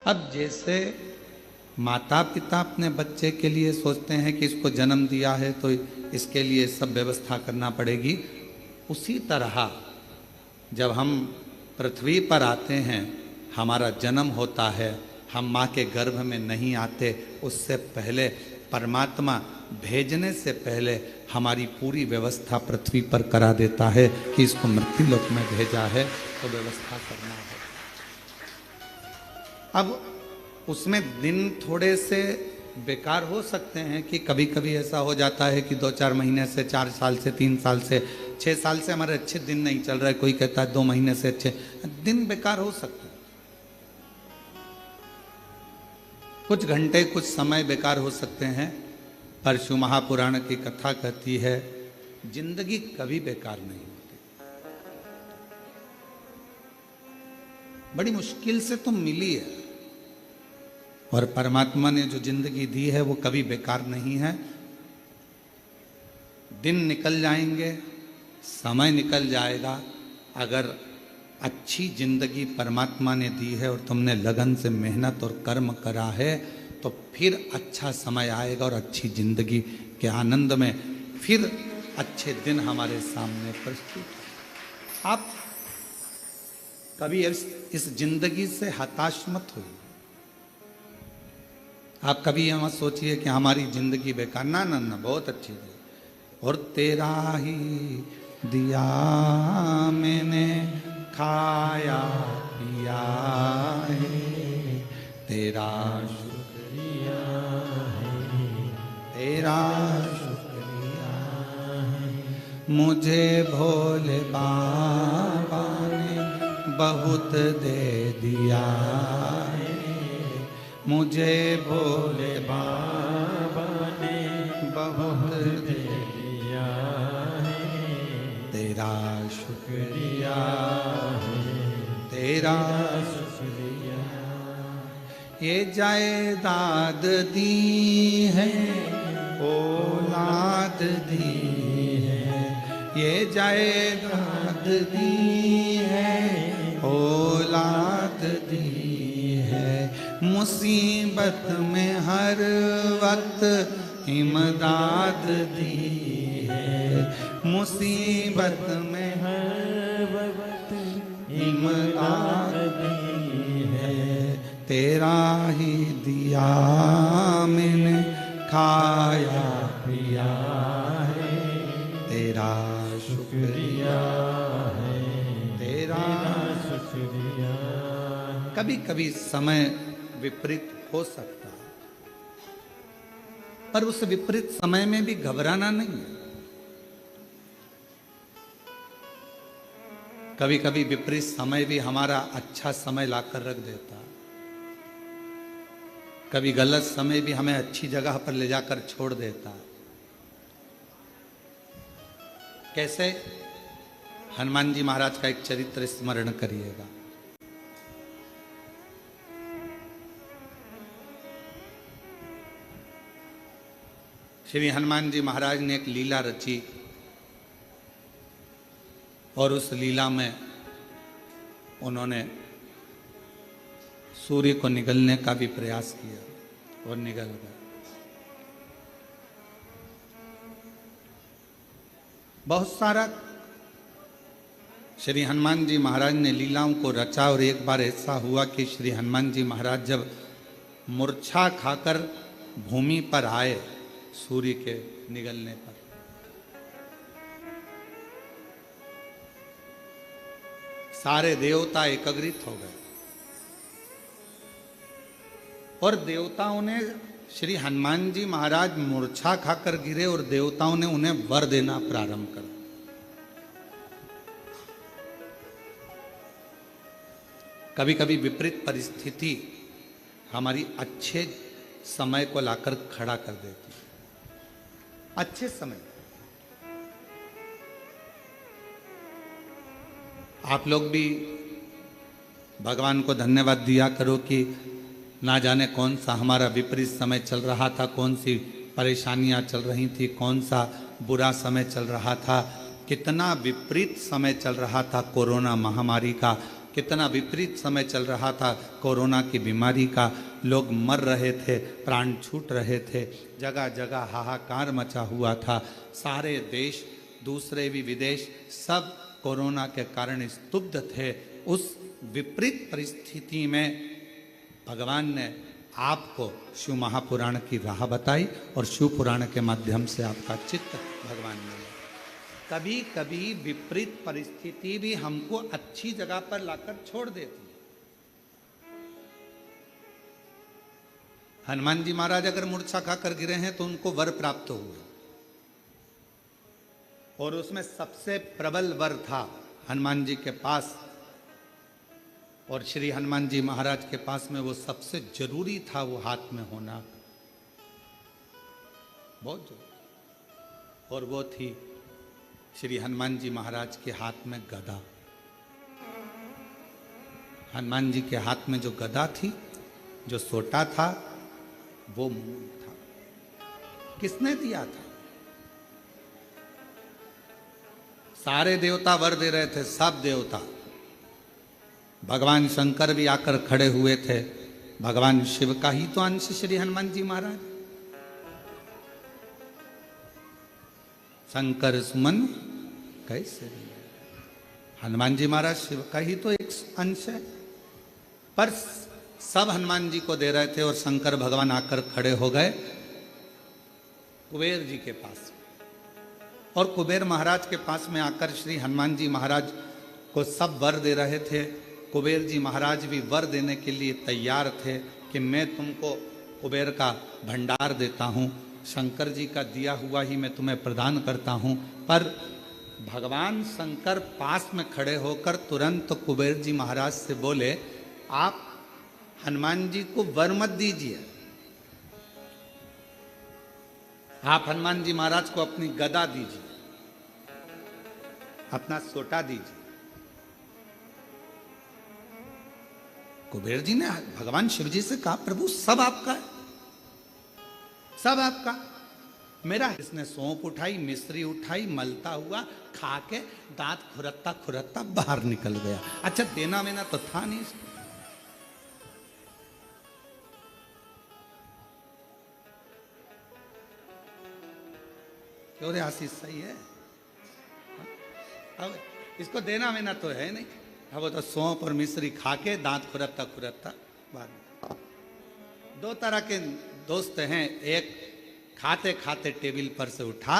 अब जैसे माता पिता अपने बच्चे के लिए सोचते हैं कि इसको जन्म दिया है तो इसके लिए सब व्यवस्था करना पड़ेगी, उसी तरह जब हम पृथ्वी पर आते हैं, हमारा जन्म होता है, हम माँ के गर्भ में नहीं आते, उससे पहले परमात्मा भेजने से पहले हमारी पूरी व्यवस्था पृथ्वी पर करा देता है कि इसको मृत्यु लोक में भेजा है तो व्यवस्था करना है। अब उसमें दिन थोड़े से बेकार हो सकते हैं कि कभी कभी ऐसा हो जाता है कि 2-4 महीने से, 4 साल से, 3 साल से, 6 साल से हमारे अच्छे दिन नहीं चल रहे, कोई कहता है 2 महीने से अच्छे दिन बेकार हो सकते हैं, कुछ घंटे कुछ समय बेकार हो सकते हैं। पर शिव महापुराण की कथा कहती है जिंदगी कभी बेकार नहीं होती, बड़ी मुश्किल से तुम मिली है और परमात्मा ने जो जिंदगी दी है वो कभी बेकार नहीं है। दिन निकल जाएंगे, समय निकल जाएगा, अगर अच्छी जिंदगी परमात्मा ने दी है और तुमने लगन से मेहनत और कर्म करा है तो फिर अच्छा समय आएगा और अच्छी जिंदगी के आनंद में फिर अच्छे दिन हमारे सामने प्रस्तुत। आप कभी इस जिंदगी से हताश मत होइए, आप कभी यह मत सोचिए कि हमारी जिंदगी बेकार, ना ना ना, बहुत अच्छी है। और तेरा ही दिया मैंने खाया पिया है, तेरा शुक्रिया है, तेरा शुक्रिया है, मुझे भोले बाबा ने बहुत दे दिया है, मुझे भोले बाबा ने बहुत दे दिया है, तेरा शुक्रिया है, तेरा शुक्रिया। ये जायदाद दी है, औलाद दी है, ये जायदाद दी है, औलाद दी है, मुसीबत में हर वक्त इमदाद दी है, मुसीबत में हर वक्त इमदाद दी है, तेरा ही दिया मैंने खाया पिया है, तेरा शुक्रिया है, तेरा शुक्रिया। कभी कभी समय विपरीत हो सकता है, पर उस विपरीत समय में भी घबराना नहीं है। कभी कभी विपरीत समय भी हमारा अच्छा समय लाकर रख देता है, कभी गलत समय भी हमें अच्छी जगह पर ले जाकर छोड़ देता है। कैसे? हनुमान जी महाराज का एक चरित्र स्मरण करिएगा। श्री हनुमान जी महाराज ने एक लीला रची और उस लीला में उन्होंने सूर्य को निगलने का भी प्रयास किया और निगल गया। बहुत सारा श्री हनुमान जी महाराज ने लीलाओं को रचा और एक बार ऐसा हुआ कि श्री हनुमान जी महाराज जब मूर्छा खाकर भूमि पर आए सूर्य के निगलने पर, सारे देवता एकत्रित हो गए और देवताओं ने श्री हनुमान जी महाराज मूर्छा खाकर गिरे और देवताओं ने उन्हें वर देना प्रारंभ कर। कभी कभी विपरीत परिस्थिति हमारी अच्छे समय को लाकर खड़ा कर देती है। अच्छे समय आप लोग भी भगवान को धन्यवाद दिया करो कि ना जाने कौन सा हमारा विपरीत समय चल रहा था, कौन सी परेशानियां चल रही थी, कौन सा बुरा समय चल रहा था, कितना विपरीत समय चल रहा था कोरोना महामारी का, कितना विपरीत समय चल रहा था कोरोना की बीमारी का, लोग मर रहे थे, प्राण छूट रहे थे, जगह जगह हाहाकार मचा हुआ था, सारे देश दूसरे भी विदेश सब कोरोना के कारण स्तब्ध थे। उस विपरीत परिस्थिति में भगवान ने आपको शिव महापुराण की राह बताई और शिव पुराण के माध्यम से आपका चित्त भगवान ने। कभी कभी विपरीत परिस्थिति भी हमको अच्छी जगह पर लाकर छोड़ देती है। हनुमान जी महाराज अगर मूर्छा खाकर गिरे हैं तो उनको वर प्राप्त हुआ, और उसमें सबसे प्रबल वर था हनुमान जी के पास, और श्री हनुमान जी महाराज के पास में वो सबसे जरूरी था, वो हाथ में होना बहुत जरूरी। और वो थी श्री हनुमान जी महाराज के हाथ में गदा। हनुमान जी के हाथ में जो गदा थी, जो सोटा था, वो मूल था। किसने दिया था? सारे देवता वर दे रहे थे, सब देवता। भगवान शंकर भी आकर खड़े हुए थे, भगवान शिव का ही तो अंश श्री हनुमान जी महाराज। शंकर सुमन कैसे? हनुमान जी महाराज शिव का ही तो एक अंश है, पर सब हनुमान जी को दे रहे थे, और शंकर भगवान आकर खड़े हो गए कुबेर जी के पास, और कुबेर महाराज के पास में आकर श्री हनुमान जी महाराज को सब वर दे रहे थे। कुबेर जी महाराज भी वर देने के लिए तैयार थे कि मैं तुमको कुबेर का भंडार देता हूँ, शंकर जी का दिया हुआ ही मैं तुम्हें प्रदान करता हूँ। पर भगवान शंकर पास में खड़े होकर तुरंत कुबेर जी महाराज से बोले, आप हनुमान जी को वर मत दीजिए, आप हनुमान जी महाराज को अपनी गदा दीजिए, अपना सोटा दीजिए। कुबेर जी ने भगवान शिव जी से कहा, प्रभु सब आपका है, सब आपका। मेरा इसने सौंप उठाई, मिश्री उठाई, मलता हुआ खा के दांत खुरत्ता खुरत्ता बाहर निकल गया। अच्छा देना मेना तो था नहीं इसको। क्यों रे आशीष, सही है? अब इसको देना मेना तो है नहीं, अब वो तो सौंप और मिश्री खा के दांत खुरत्ता खुरत्ता बाहर। दो तरह के दोस्त हैं, एक खाते खाते टेबल पर से उठा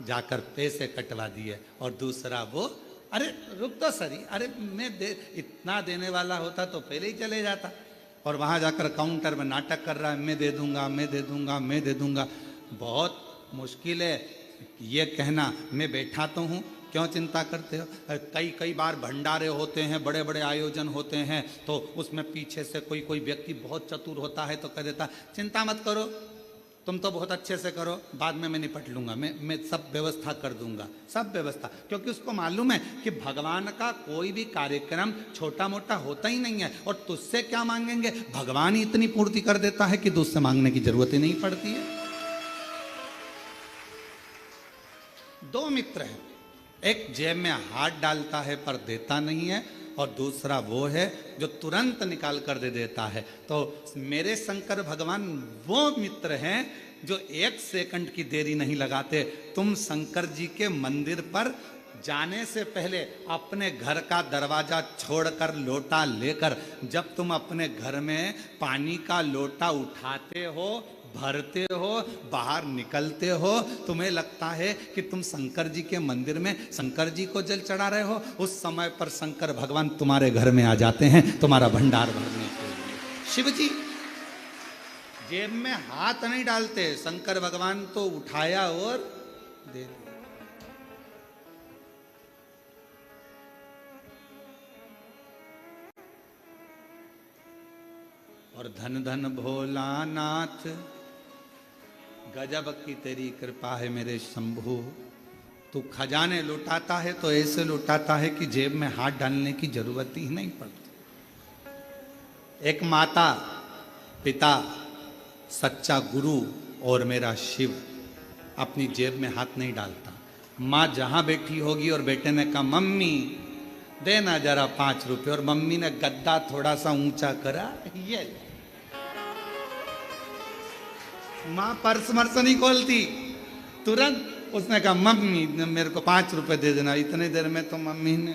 जाकर पैसे कटवा दिए, और दूसरा वो, अरे रुक तो सरी, अरे मैं इतना देने वाला होता तो पहले ही चले जाता, और वहां जाकर काउंटर में नाटक कर रहा है, मैं दे दूंगा, मैं दे दूंगा, मैं दे दूंगा। बहुत मुश्किल है ये कहना, मैं बैठा तो हूँ, क्यों चिंता करते हो? कई बार भंडारे होते हैं, बड़े बड़े आयोजन होते हैं, तो उसमें पीछे से कोई व्यक्ति बहुत चतुर होता है तो कह देता, चिंता मत करो, तुम तो बहुत अच्छे से करो, बाद में मैं निपट लूंगा, मैं सब व्यवस्था कर दूंगा, सब व्यवस्था। क्योंकि उसको मालूम है कि भगवान का कोई भी कार्यक्रम छोटा मोटा होता ही नहीं है, और तुझसे क्या मांगेंगे, भगवान ही इतनी पूर्ति कर देता है कि तुझसे मांगने की जरूरत ही नहीं पड़ती है। दो मित्र हैं, एक जेब में हाथ डालता है पर देता नहीं है, और दूसरा वो है जो तुरंत निकाल कर दे देता है। तो मेरे शंकर भगवान वो मित्र हैं जो एक सेकंड की देरी नहीं लगाते। तुम शंकर जी के मंदिर पर जाने से पहले अपने घर का दरवाजा छोड़कर लोटा लेकर, जब तुम अपने घर में पानी का लोटा उठाते हो, भरते हो, बाहर निकलते हो, तुम्हें लगता है कि तुम शंकर जी के मंदिर में शंकर जी को जल चढ़ा रहे हो। उस समय पर शंकर भगवान तुम्हारे घर में आ जाते हैं तुम्हारा भंडार भरने के लिए। शिव जी जेब में हाथ नहीं डालते, शंकर भगवान तो उठाया और दे दिया। और धन धन भोलानाथ, गजब की तेरी कृपा है मेरे शंभू। तू खजाने लुटाता है तो ऐसे लुटाता है कि जेब में हाथ डालने की जरूरत ही नहीं पड़ती। एक माता, पिता, सच्चा गुरु और मेरा शिव अपनी जेब में हाथ नहीं डालता। माँ जहां बैठी होगी और बेटे ने कहा मम्मी देना जरा 5 रुपए। और मम्मी ने गद्दा थोड़ा सा ऊंचा करा, ये माँ पर्स मर्स नहीं खोलती, तुरंत उसने कहा मम्मी मेरे को 5 रुपए दे देना। इतने देर में तो मम्मी ने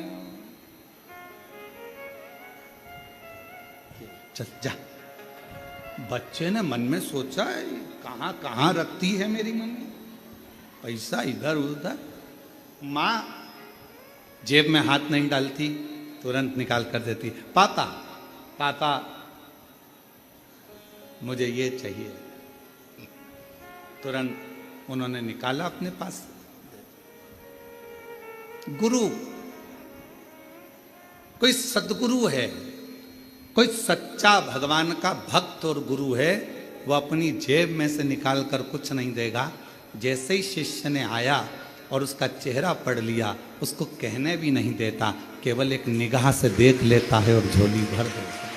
चल जा। बच्चे ने मन में सोचा कहां कहां रखती है मेरी मम्मी पैसा, इधर उधर। माँ जेब में हाथ नहीं डालती, तुरंत निकाल कर देती। पापा पापा मुझे ये चाहिए। तुरंत उन्होंने निकाला अपने पास। गुरु, कोई सदगुरु है, कोई सच्चा भगवान का भक्त और गुरु है, वो अपनी जेब में से निकाल कर कुछ नहीं देगा। जैसे ही शिष्य ने आया और उसका चेहरा पढ़ लिया, उसको कहने भी नहीं देता, केवल एक निगाह से देख लेता है और झोली भर देता है।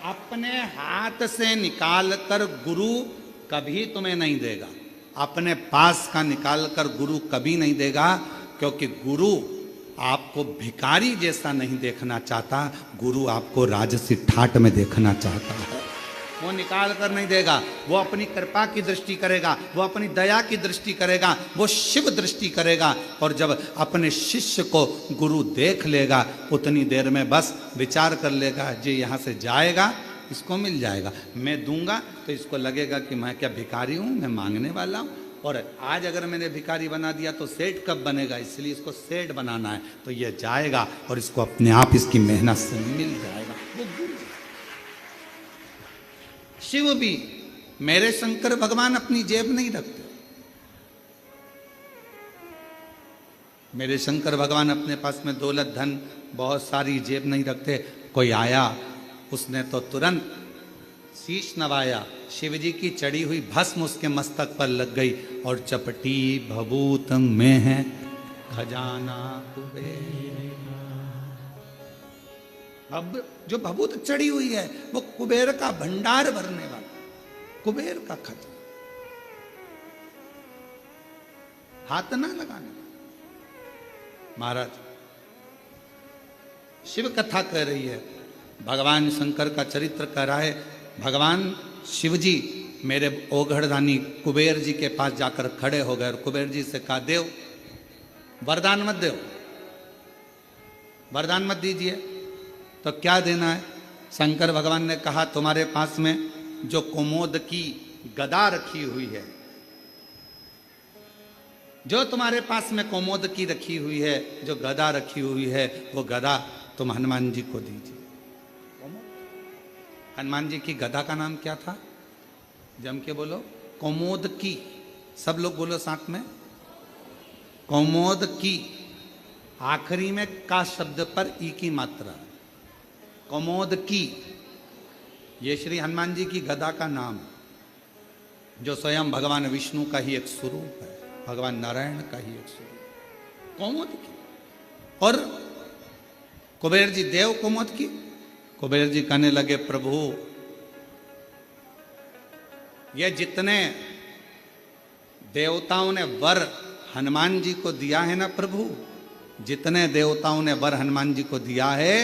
अपने हाथ से निकाल कर गुरु कभी तुम्हें नहीं देगा, अपने पास का निकाल कर गुरु कभी नहीं देगा, क्योंकि गुरु आपको भिखारी जैसा नहीं देखना चाहता, गुरु आपको राजसी ठाट में देखना चाहता है। वो निकाल कर नहीं देगा, वो अपनी कृपा की दृष्टि करेगा, वो अपनी दया की दृष्टि करेगा, वो शिव दृष्टि करेगा। और जब अपने शिष्य को गुरु देख लेगा, उतनी देर में बस विचार कर लेगा, जी यहाँ से जाएगा इसको मिल जाएगा, मैं दूंगा तो इसको लगेगा कि मैं क्या भिखारी हूँ, मैं मांगने वाला हूँ। और आज अगर मैंने भिखारी बना दिया तो सेठ कब बनेगा, इसलिए इसको सेठ बनाना है, तो ये जाएगा और इसको अपने आप इसकी मेहनत से मिल जाएगा। वो गुरु। शिव भी, मेरे शंकर भगवान अपनी जेब नहीं रखते। मेरे शंकर भगवान अपने पास में दौलत धन बहुत सारी जेब नहीं रखते। कोई आया, उसने तो तुरंत शीश नवाया, शिव जी की चढ़ी हुई भस्म उसके मस्तक पर लग गई और चपटी भभूत में है खजाना कुबेर। अब जो भभूत चढ़ी हुई है वो कुबेर का भंडार भरने वाला, कुबेर का खजाना। हाथ ना लगाने। महाराज शिव कथा कह रही है, भगवान शंकर का चरित्र कह रहा है। भगवान शिव जी मेरे ओघड़दानी कुबेर जी के पास जाकर खड़े हो गए और कुबेर जी से कहा, देव वरदान मत दो, वरदान मत दीजिए। तो क्या देना है? शंकर भगवान ने कहा, तुम्हारे पास में जो कुमोद की गदा रखी हुई है, जो तुम्हारे पास में कुमोद की रखी हुई है, जो गदा रखी हुई है, वो गदा तुम हनुमान जी को दीजिए। हनुमान जी की गदा का नाम क्या था? जम के बोलो, कौमोद की। सब लोग बोलो साथ में, कौमोद की। आखिरी में का शब्द पर ई की मात्रा, कौमोद की। ये श्री हनुमान जी की गदा का नाम, जो स्वयं भगवान विष्णु का ही एक स्वरूप है, भगवान नारायण का ही एक स्वरूप, कौमोद की। और कुबेर जी देव कौमोद की। कुबेर जी कहने लगे, प्रभु ये जितने देवताओं ने वर हनुमान जी को दिया है ना प्रभु, जितने देवताओं ने वर हनुमान जी को दिया है,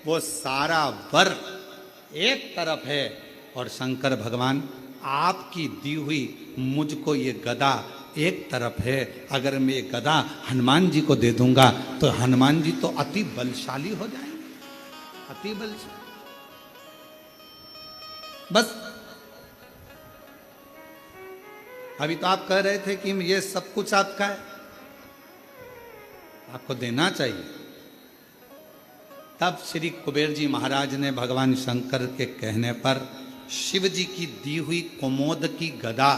वो सारा वर एक तरफ है और शंकर भगवान आपकी दी हुई मुझको ये गदा एक तरफ है। अगर मैं ये गदा हनुमान जी को दे दूंगा तो हनुमान जी तो अति बलशाली हो जाएंगे, अति बलशाली। बस अभी तो आप कह रहे थे कि ये सब कुछ आपका है, आपको देना चाहिए। तब श्री कुबेर जी महाराज ने भगवान शंकर के कहने पर शिव जी की दी हुई कुमोद की गदा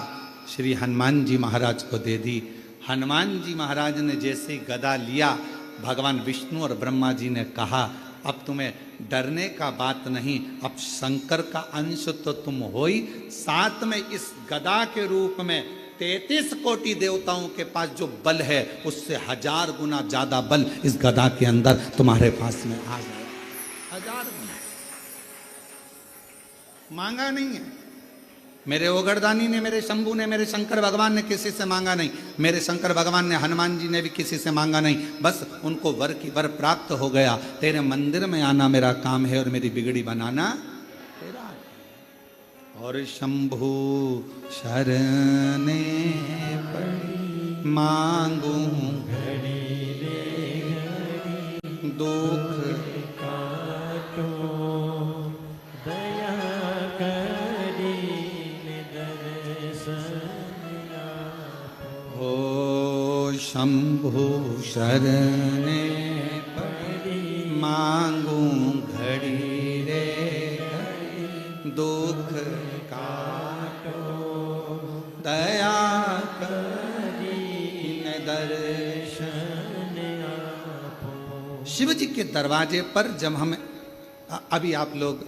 श्री हनुमान जी महाराज को दे दी। हनुमान जी महाराज ने जैसे गदा लिया, भगवान विष्णु और ब्रह्मा जी ने कहा, अब तुम्हें डरने का बात नहीं, अब शंकर का अंश तो तुम हो ही, साथ में इस गदा के रूप में 33 कोटि देवताओं के पास जो बल है उससे 1000 गुना ज्यादा बल इस गदा के अंदर तुम्हारे पास में आ जाए। 1000 गुना। मांगा नहीं है, मेरे ओगरदानी ने, मेरे शंभू ने, मेरे शंकर भगवान ने किसी से मांगा नहीं। मेरे शंकर भगवान ने, हनुमान जी ने भी किसी से मांगा नहीं। बस उनको वर की वर प्राप्त हो गया। तेरे मंदिर में आना मेरा काम है और मेरी बिगड़ी बनाना तेरा। और शंभू शरणे पड़ी मांगू दुख काटो दया करी दर्शन आपो। ओ शंभु शरणे पड़ी मांगू घड़ी रे घड़ी दुख काटो दया करी दर्शन। शिव जी के दरवाजे पर जब हम अभी आप लोग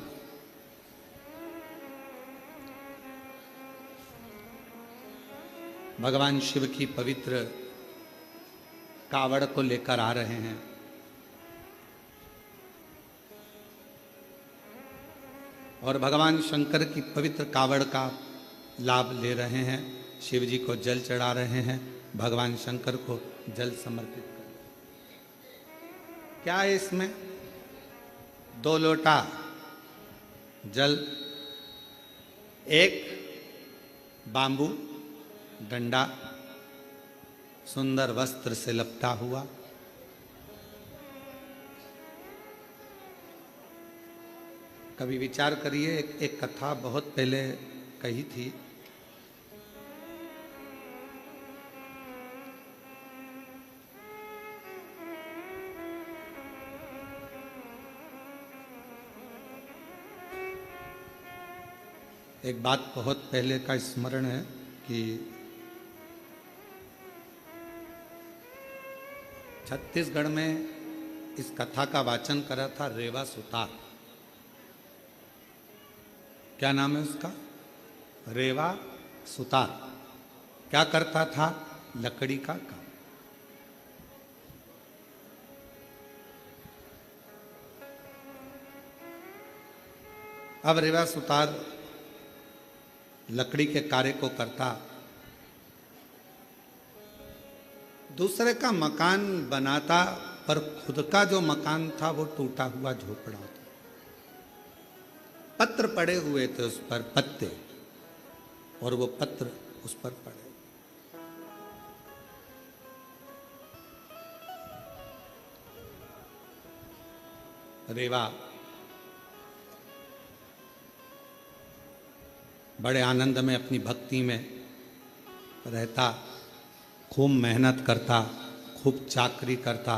भगवान शिव की पवित्र कावड़ को लेकर आ रहे हैं और भगवान शंकर की पवित्र कावड़ का लाभ ले रहे हैं। शिव जी को जल चढ़ा रहे हैं, भगवान शंकर को जल समर्पित। क्या है इसमें? 2 लोटा जल, एक बांबू डंडा सुंदर वस्त्र से लपटा हुआ, कभी विचार करिए। एक कथा बहुत पहले कही थी। एक बात बहुत पहले का स्मरण है कि छत्तीसगढ़ में इस कथा का वाचन करा था रेवा सुतार। क्या नाम है उसका? रेवा सुतार। क्या करता था? लकड़ी का काम। अब रेवा सुतार लकड़ी के कार्य को करता, दूसरे का मकान बनाता, पर खुद का जो मकान था वो टूटा हुआ झोपड़ा था। पत्र पड़े हुए थे उस पर, पत्ते, और वो पत्र उस पर पड़े। रेवा बड़े आनंद में अपनी भक्ति में रहता, खूब मेहनत करता, खूब चाकरी करता,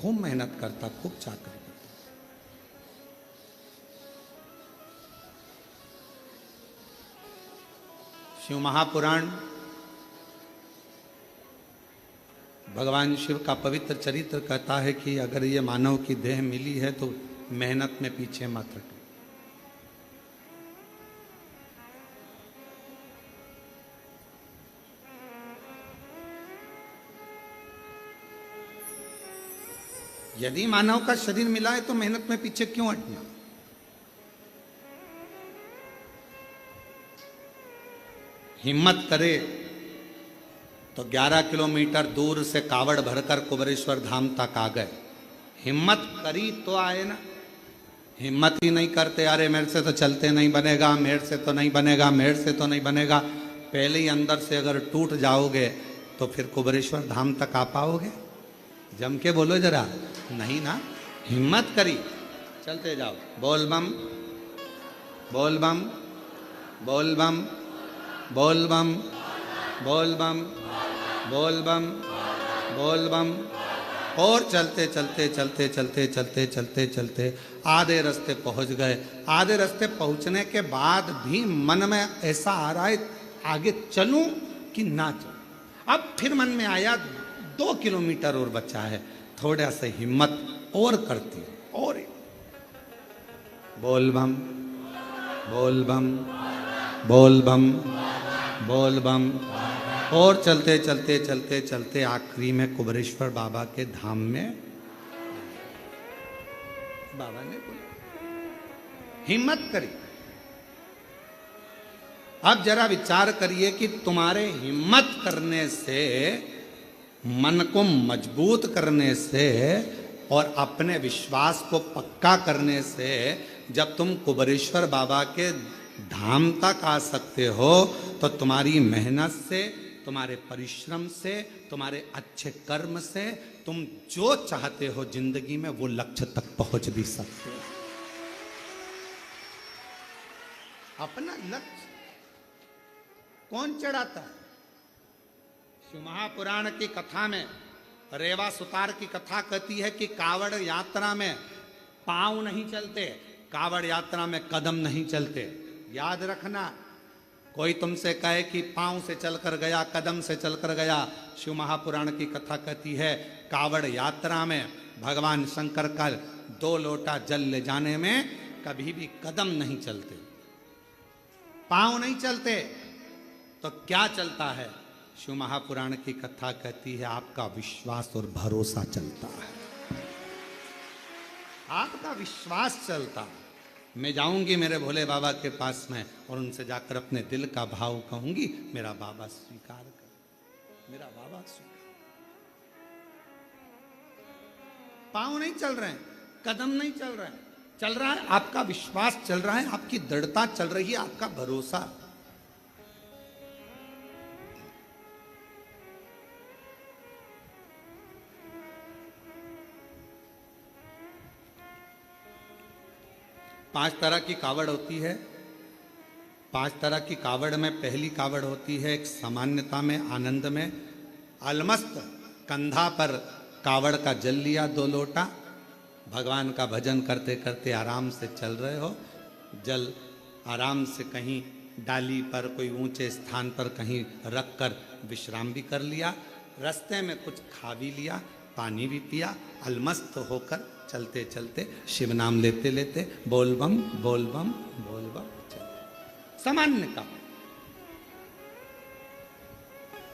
खूब मेहनत करता, खूब चाकरी करता। शिव महापुराण भगवान शिव का पवित्र चरित्र कहता है कि अगर ये मानव की देह मिली है तो मेहनत में पीछे मत हटो। यदि मानव का शरीर मिला है तो मेहनत में पीछे क्यों हटना? हिम्मत करे तो 11 किलोमीटर दूर से कावड़ भरकर कुबरेश्वर धाम तक आ गए। हिम्मत करी तो आए ना। हिम्मत ही नहीं करते, अरे मेरे से तो चलते नहीं बनेगा, मेरे से तो नहीं बनेगा, मेरे से तो नहीं बनेगा। पहले ही अंदर से अगर टूट जाओगे तो फिर कुबरेश्वर धाम तक आ पाओगे? जम के बोलो जरा, नहीं ना। हिम्मत करी, चलते जाओ। बोल बम, बोल बम, बोल बम, बोल बम, बोल बम, बोल बम, बोल बम। और चलते चलते चलते चलते चलते चलते चलते आधे रास्ते पहुंच गए। आधे रास्ते पहुंचने के बाद भी मन में ऐसा आ रहा है आगे चलूं कि ना चलूं। अब फिर मन में आया 2 किलोमीटर और बचा है, थोड़ा सा हिम्मत और करती है। और बोल बम, बोल बम, बोल बम, बोल बम। और चलते चलते चलते चलते आखिरी में कुबरेश्वर बाबा के धाम में बाबा ने बोला, हिम्मत करी, अब जरा विचार करिए कि तुम्हारे हिम्मत करने से, मन को मजबूत करने से और अपने विश्वास को पक्का करने से जब तुम कुबेरेश्वर बाबा के धाम तक आ सकते हो, तो तुम्हारी मेहनत से, तुम्हारे परिश्रम से, तुम्हारे अच्छे कर्म से तुम जो चाहते हो जिंदगी में वो लक्ष्य तक पहुंच भी सकते हो। अपना लक्ष्य कौन चढ़ाता है? शिव महापुराण की कथा में रेवा सुतार की कथा कहती है कि कावड़ यात्रा में पांव नहीं चलते, कावड़ यात्रा में कदम नहीं चलते। याद रखना, कोई तुमसे कहे कि पांव से चलकर गया, कदम से चलकर गया, शिव महापुराण की कथा कहती है कावड़ यात्रा में भगवान शंकर का 2 लोटा जल ले जाने में कभी भी कदम नहीं चलते, पांव नहीं चलते। तो क्या चलता है? शिव महापुराण की कथा कहती है आपका विश्वास और भरोसा चलता है, आपका विश्वास चलता है। मैं जाऊंगी मेरे भोले बाबा के पास में और उनसे जाकर अपने दिल का भाव कहूंगी, मेरा बाबा स्वीकार कर, मेरा बाबा स्वीकार। पांव नहीं चल रहे हैं, कदम नहीं चल रहे हैं, चल रहा है आपका विश्वास, चल रहा है आपकी दृढ़ता, चल रही है आपका भरोसा। पांच तरह की कावड़ होती है। 5 तरह की कावड़ में पहली कावड़ होती है एक सामान्यता में, आनंद में, अलमस्त, कंधा पर कावड़ का जल लिया 2 लोटा, भगवान का भजन करते करते आराम से चल रहे हो, जल आराम से कहीं डाली पर, कोई ऊंचे स्थान पर कहीं रख कर विश्राम भी कर लिया, रास्ते में कुछ खा भी लिया, पानी भी पिया, अलमस्त होकर चलते चलते शिव नाम लेते लेते बोल बम बोल बम बोल बम चलते। सामान्य कावड़।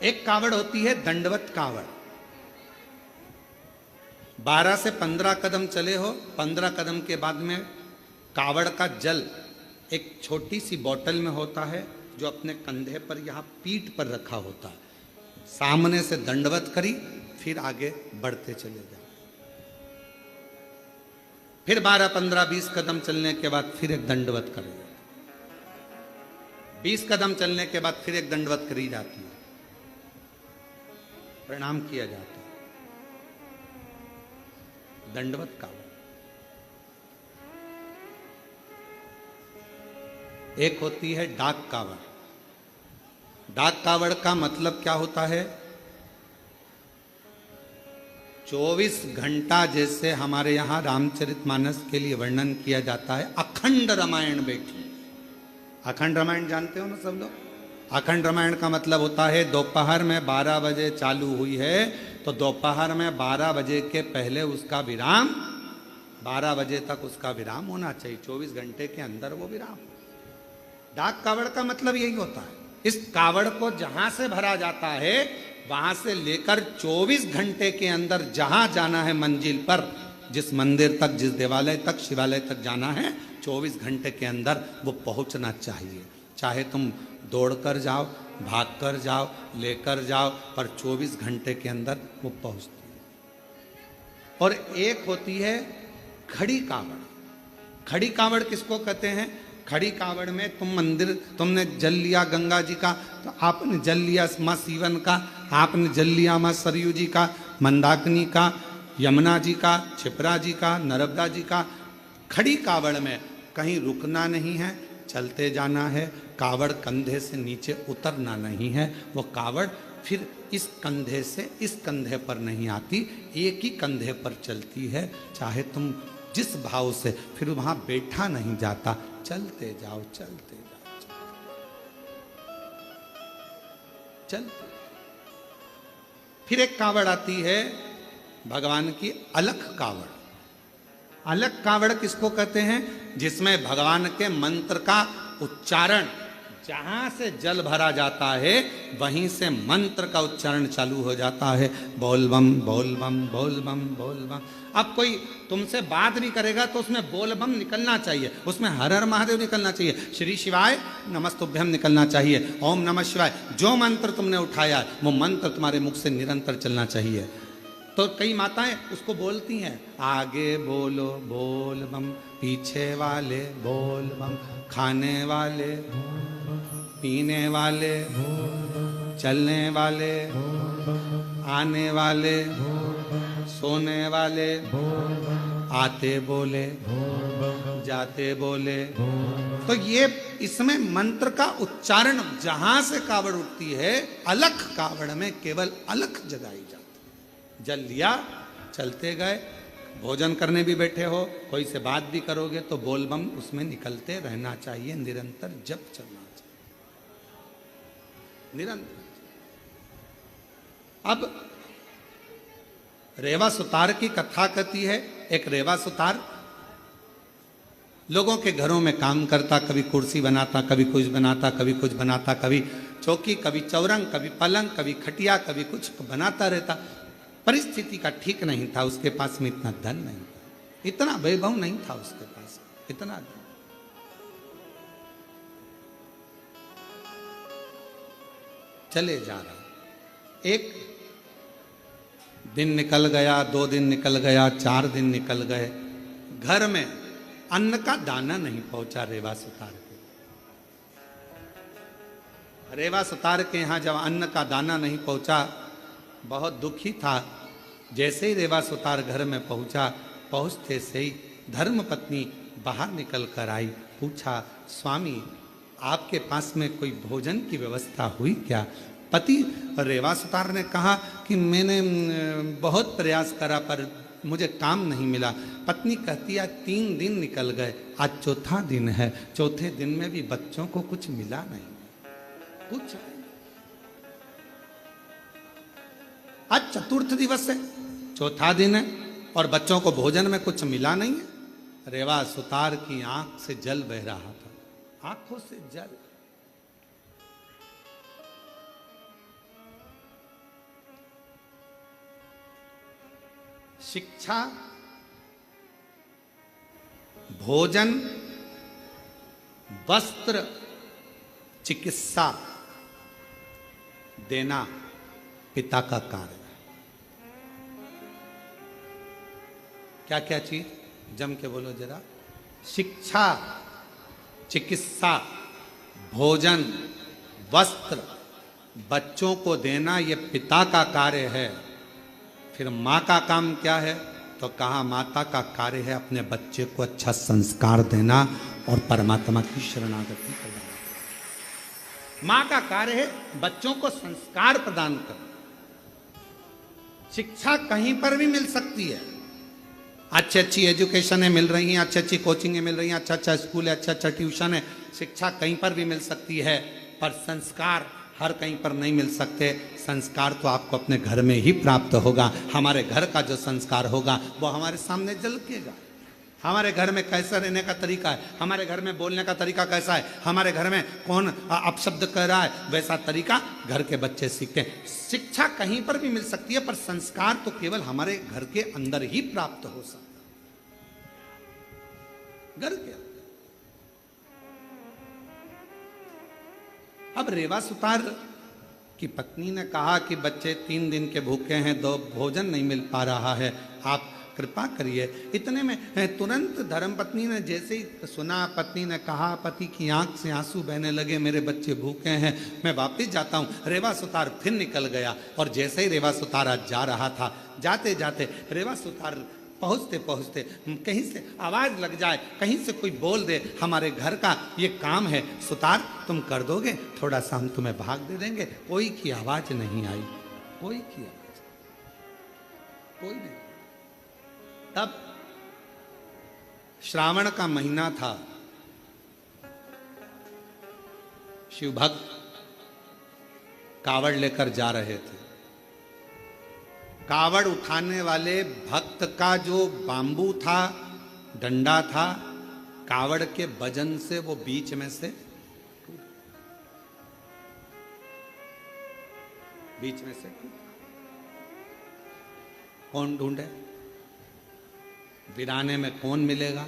एक कावड़ होती है दंडवत कावड़। 12 से 15 कदम चले हो, 15 कदम के बाद में कावड़ का जल एक छोटी सी बोतल में होता है जो अपने कंधे पर यहाँ पीठ पर रखा होता है। सामने से दंडवत करी, फिर आगे बढ़ते चले जाओ। फिर 12, 15, 20 कदम चलने के बाद फिर एक दंडवत करेगा, 20 कदम चलने के बाद फिर एक दंडवत करी जाती है, प्रणाम किया जाता है। दंडवत कावड़। एक होती है डाक कावड़। डाक कावड़ का मतलब क्या होता है? 24 घंटा जैसे हमारे यहाँ रामचरितमानस के लिए वर्णन किया जाता है, अखंड रामायण बैठी। अखंड रामायण जानते हो ना सब लोग? अखंड रामायण का मतलब होता है दोपहर में 12 बजे चालू हुई है तो दोपहर में 12 बजे के पहले उसका विराम, 12 बजे तक उसका विराम होना चाहिए, 24 घंटे के अंदर वो विराम। डाक कावड़ का मतलब यही होता है। इस कावड़ को जहां से भरा जाता है वहां से लेकर 24 घंटे के अंदर जहां जाना है मंजिल पर, जिस मंदिर तक, जिस देवालय तक, शिवालय तक जाना है, 24 घंटे के अंदर वो पहुंचना चाहिए। चाहे तुम दौड़कर जाओ, भागकर जाओ, लेकर जाओ, पर 24 घंटे के अंदर वो पहुंचती है। और एक होती है खड़ी कावड़। खड़ी कावड़ किसको कहते हैं? खड़ी कावड़ में तुम मंदिर, तुमने जल लिया गंगा जी का तो आपने जल लिया माँ सीवन का, आपने जल लिया माँ सरयू जी का, मंदाकिनी का, यमुना जी का, क्षिप्रा जी का, नर्मदा जी का। खड़ी कावड़ में कहीं रुकना नहीं है, चलते जाना है, कावड़ कंधे से नीचे उतरना नहीं है। वो कावड़ फिर इस कंधे से इस कंधे पर नहीं आती, एक ही कंधे पर चलती है। चाहे तुम जिस भाव से, फिर वहां बैठा नहीं जाता, चलते जाओ चलते जाओ चलते। फिर एक कावड़ आती है भगवान की अलख कावड़। अलख कावड़ किसको कहते हैं? जिसमें भगवान के मंत्र का उच्चारण जहां से जल भरा जाता है वहीं से मंत्र का उच्चारण चालू हो जाता है, बोल बम बोल बम बोल बम बोल बम। अब कोई तुमसे बात नहीं करेगा तो उसमें बोल बम निकलना चाहिए, उसमें हर हर महादेव निकलना चाहिए, श्री शिवाय नमस्तुभ्यम निकलना चाहिए, ओम नमः शिवाय। जो मंत्र तुमने उठाया वो मंत्र तुम्हारे मुख से निरंतर चलना चाहिए। तो कई माताएं उसको बोलती हैं, आगे बोलो बोल बम, पीछे वाले बोल बम, खाने वाले, पीने वाले, चलने वाले, आने वाले, सोने वाले, आते बोले, जाते बोले। तो ये इसमें मंत्र का उच्चारण जहां से कावड़ उठती है, अलख कावड़ में केवल अलख जगाई जाती। जल लिया, चलते गए, भोजन करने भी बैठे हो, कोई से बात भी करोगे तो बोल बम उसमें निकलते रहना चाहिए, निरंतर जप चलना चाहिए, निरंतर। अब रेवा सुतार की कथा कहती है। एक रेवा सुतार लोगों के घरों में काम करता, कभी कुर्सी बनाता, कभी कुछ बनाता, कभी कुछ बनाता, कभी चौकी, कभी चौरंग, कभी पलंग, कभी खटिया, कभी कुछ बनाता रहता। परिस्थिति का ठीक नहीं था, उसके पास में इतना धन नहीं था, इतना वैभव नहीं था उसके पास, इतना धन। चले जा रहा, एक दिन निकल गया, 2 दिन निकल गया, 4 दिन निकल गए, घर में अन्न का दाना नहीं पहुंचा रेवा सुतार के। रेवा सुतार के यहां जब अन्न का दाना नहीं पहुंचा, बहुत दुखी था। जैसे ही रेवा सुतार घर में पहुंचा, पहुंचते से ही धर्म पत्नी बाहर निकल कर आई, पूछा, स्वामी आपके पास में कोई भोजन की व्यवस्था हुई क्या? पति रेवा सुतार ने कहा कि मैंने बहुत प्रयास करा पर मुझे काम नहीं मिला। पत्नी कहती है 3 दिन निकल गए, आज चौथा दिन है, चौथे दिन में भी बच्चों को कुछ मिला नहीं, कुछ नहीं। आज चतुर्थ दिवस है, चौथा दिन है और बच्चों को भोजन में कुछ मिला नहीं है। रेवा सुतार की आंख से जल बह रहा था, आंखों से जल। शिक्षा, भोजन, वस्त्र, चिकित्सा देना पिता का कार्य। क्या क्या चीज, जम के बोलो जरा। शिक्षा, चिकित्सा, भोजन, वस्त्र, बच्चों को देना ये पिता का कार्य है। फिर माँ का काम क्या है? तो कहा माता का कार्य है अपने बच्चे को अच्छा संस्कार देना और परमात्मा की शरणागति करना। माँ का कार्य है बच्चों को संस्कार प्रदान करना। शिक्षा कहीं पर भी मिल सकती है, अच्छी अच्छी एजुकेशन मिल रही हैं, अच्छी अच्छी कोचिंगें मिल रही हैं, अच्छा अच्छा स्कूल है, अच्छा अच्छा ट्यूशन है, शिक्षा कहीं पर भी मिल सकती है, पर संस्कार हर कहीं पर नहीं मिल सकते। संस्कार तो आपको अपने घर में ही प्राप्त होगा। हमारे घर का जो संस्कार होगा वो हमारे सामने झलकेगा। हमारे घर में कैसा रहने का तरीका है, हमारे घर में बोलने का तरीका कैसा है, हमारे घर में कौन अपशब्द कह रहा है, वैसा तरीका घर के बच्चे सीखते हैं। शिक्षा कहीं पर भी मिल सकती है, पर संस्कार तो केवल हमारे घर के अंदर ही प्राप्त हो सकता है, घर के अंदर। अब रेवा सुतार की पत्नी ने कहा कि बच्चे 3 दिन के भूखे हैं, 2 भोजन नहीं मिल पा रहा है, आप कृपा करिए। इतने में तुरंत धर्मपत्नी ने जैसे ही सुना, पत्नी ने कहा, पति की आंख से आंसू बहने लगे, मेरे बच्चे भूखे हैं, मैं वापस जाता हूँ। रेवा सुतार फिर निकल गया और जैसे ही रेवा सुतार आज जा रहा था, जाते जाते रेवा सुतार पहुँचते पहुँचते कहीं से आवाज़ लग जाए, कहीं से कोई बोल दे, हमारे घर का ये काम है सुतार तुम कर दोगे, थोड़ा सा हम तुम्हें भाग दे देंगे। कोई की आवाज़ नहीं आई, कोई की आवाज़, कोई नहीं। तब श्रावण का महीना था, शिव भक्त कावड़ लेकर जा रहे थे। कावड़ उठाने वाले भक्त का जो बांबू था, डंडा था, कावड़ के वजन से वो बीच में से बीच में से टूटा। कौन ढूंढे? वीराने में कौन मिलेगा?